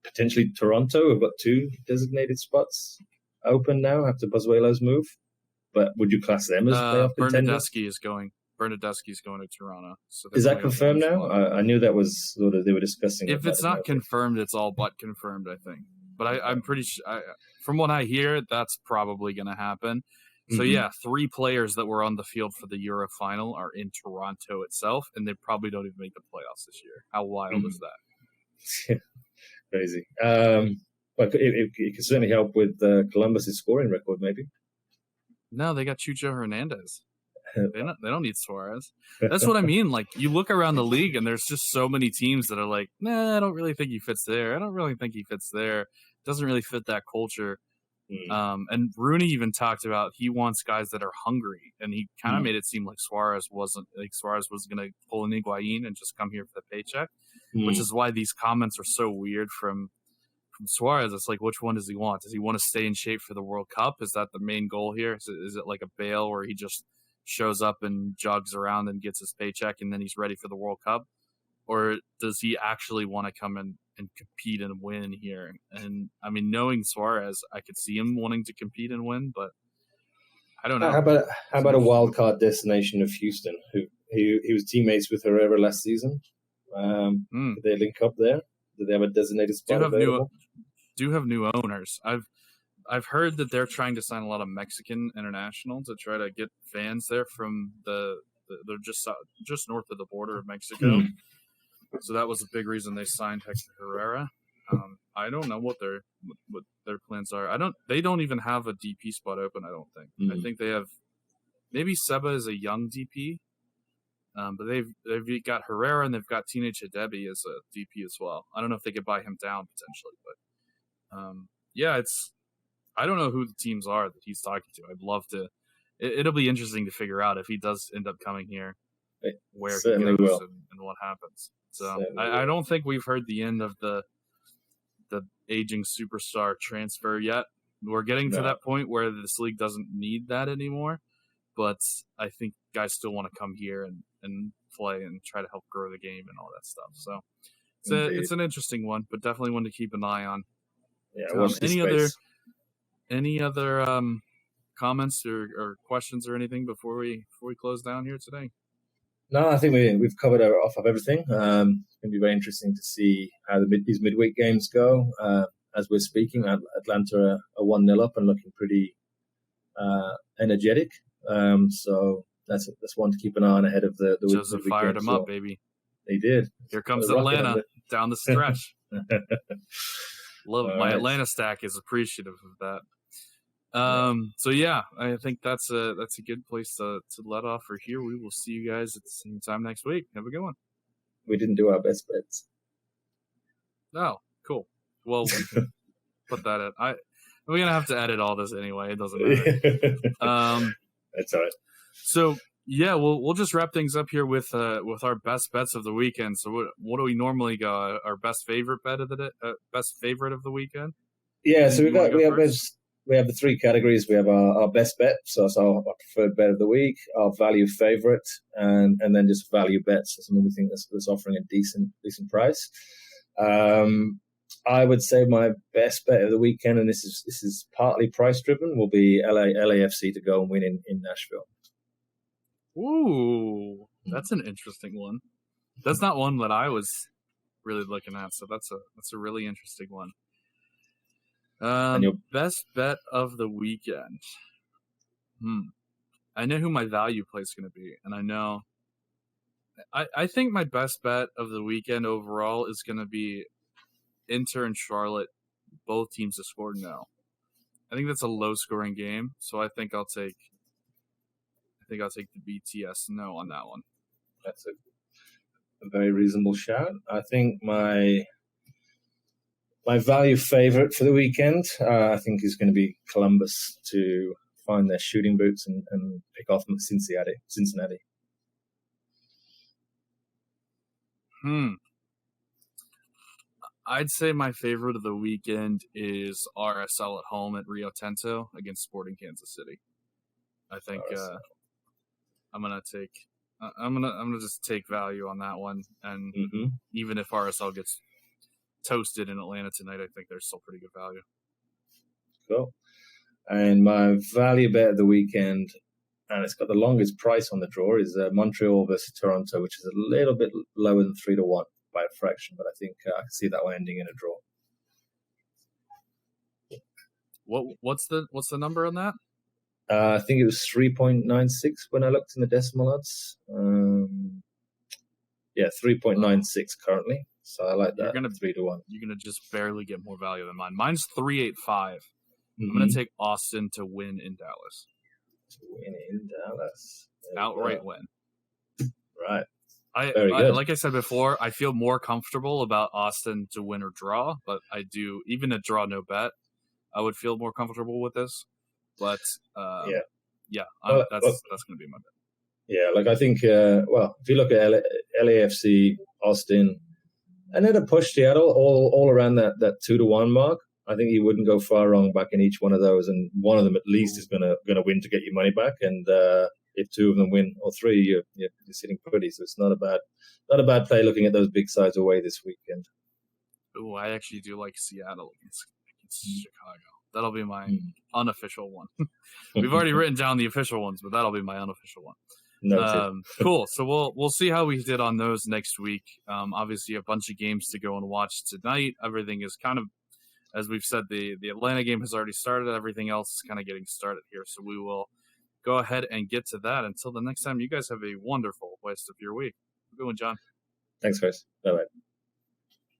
Potentially Toronto have got 2 designated spots open now after Pozuelo's move. But would you class them as playoff contenders? Bernadeschi's going to Toronto. So is that confirmed now? I knew that was sort of they were discussing. If it's not confirmed, it's all but confirmed, I think. But I'm pretty sure, from what I hear, that's probably going to happen. So, yeah, 3 players that were on the field for the Euro final are in Toronto itself, and they probably don't even make the playoffs this year. How wild is that? Crazy. But it can certainly help with Columbus's scoring record, maybe. No, they got Chucho Hernandez. They don't need Suarez. That's what I mean. Like, you look around the league, and there's just so many teams that are like, nah, I don't really think he fits there. I don't really think he fits there. Doesn't really fit that culture. And Rooney even talked about he wants guys that are hungry, and he kind of made it seem like Suarez was going to pull an Higuain and just come here for the paycheck, which is why these comments are so weird from Suarez. It's like, which one does he want? Does he want to stay in shape for the World Cup? Is that the main goal here? Is it like a Bale where he just shows up and jogs around and gets his paycheck and then he's ready for the World Cup? Or does he actually want to come in and compete and win here? And I mean, knowing Suarez, I could see him wanting to compete and win, but I don't know. How about a wild card destination of Houston? He was teammates with Herrera last season. Did they link up there? Do they have a designated spot available? Do have new owners. I've heard that they're trying to sign a lot of Mexican international to try to get fans there from they're just north of the border of Mexico. So that was a big reason they signed Hector Herrera. I don't know what their plans are. They don't even have a DP spot open, I don't think. I think they have maybe Seba is a young DP. But they've got Herrera and they've got Teenage Adebi as a DP as well. I don't know if they could buy him down potentially, but yeah, I don't know who the teams are that he's talking to. I'd love to. It'll be interesting to figure out if he does end up coming here, where he goes and what happens. So I don't think we've heard the end of the aging superstar transfer yet. We're getting to that point where this league doesn't need that anymore. But I think guys still want to come here and play and try to help grow the game and all that stuff. So it's an interesting one, but definitely one to keep an eye on. Yeah. Any other comments or questions or anything before we close down here today? No, I think we've covered off of everything. It's going to be very interesting to see how these midweek games go. As we're speaking, Atlanta are 1-0 up and looking pretty energetic. So that's one to keep an eye on ahead of the Joseph fired him up, baby. They did. Here comes Atlanta down the stretch. Love my Atlanta stack is appreciative of that. So yeah, I think that's a good place to let off for here. We will see you guys at the same time next week. Have a good one. We didn't do our best bets. Oh, cool. Well, we can put that in. We're gonna have to edit all this anyway. It doesn't matter. That's all right. So yeah, we'll just wrap things up here with our best bets of the weekend. So what do we normally go? Our best favorite bet of the best favorite of the weekend? Yeah, so we have the 3 categories. We have our best bet, so that's our preferred bet of the week, our value favorite, and then just value bets. So something we think that's offering a decent price. I would say my best bet of the weekend, and this is partly price driven, will be LAFC to go and win in Nashville. Ooh, that's an interesting one. That's not one that I was really looking at, so that's a really interesting one. Best bet of the weekend. I know who my value play is going to be, and I think my best bet of the weekend overall is going to be Inter and Charlotte. Both teams have scored no. I think that's a low scoring game, so I think I'll take the BTS no on that one. That's a very reasonable shout. I think my value favorite for the weekend, I think, is going to be Columbus to find their shooting boots and pick off Cincinnati. I'd say my favorite of the weekend is RSL at home at Rio Tinto against Sporting Kansas City. I think I'm gonna just take value on that one, and even if RSL gets toasted in Atlanta tonight, I think there's still pretty good value. Cool. And my value bet of the weekend, and it's got the longest price on the draw, is Montreal versus Toronto, which is a little bit lower than 3-1 by a fraction, but I think I can see that one ending in a draw. What's the number on that? I think it was 3.96 when I looked in the decimal odds. 3.96 currently. So I like that. 3-1. You're gonna just barely get more value than mine. Mine's 3.85. Mm-hmm. I'm gonna take Austin to win in Dallas. Win in Dallas. Outright win. Right. Very good. Like I said before, I feel more comfortable about Austin to win or draw, but I do even a draw no bet. I would feel more comfortable with this, but that's going to be my bet. Yeah, like I think, if you look at LAFC, Austin, and then a push Seattle all around that 2-1 mark, I think you wouldn't go far wrong back in each one of those, and one of them at least is going to win to get your money back, and if two of them win or three, you're sitting pretty. So it's not a bad play looking at those big sides away this weekend. Oh, I actually do like Seattle against Chicago. That'll be my unofficial one. We've already written down the official ones, but that'll be my unofficial one. Cool. So we'll see how we did on those next week. Obviously, a bunch of games to go and watch tonight. Everything is kind of, as we've said, the Atlanta game has already started. Everything else is kind of getting started here. So we will go ahead and get to that. Until the next time, you guys have a wonderful rest of your week. Good one, John. Thanks, Kris. Bye-bye.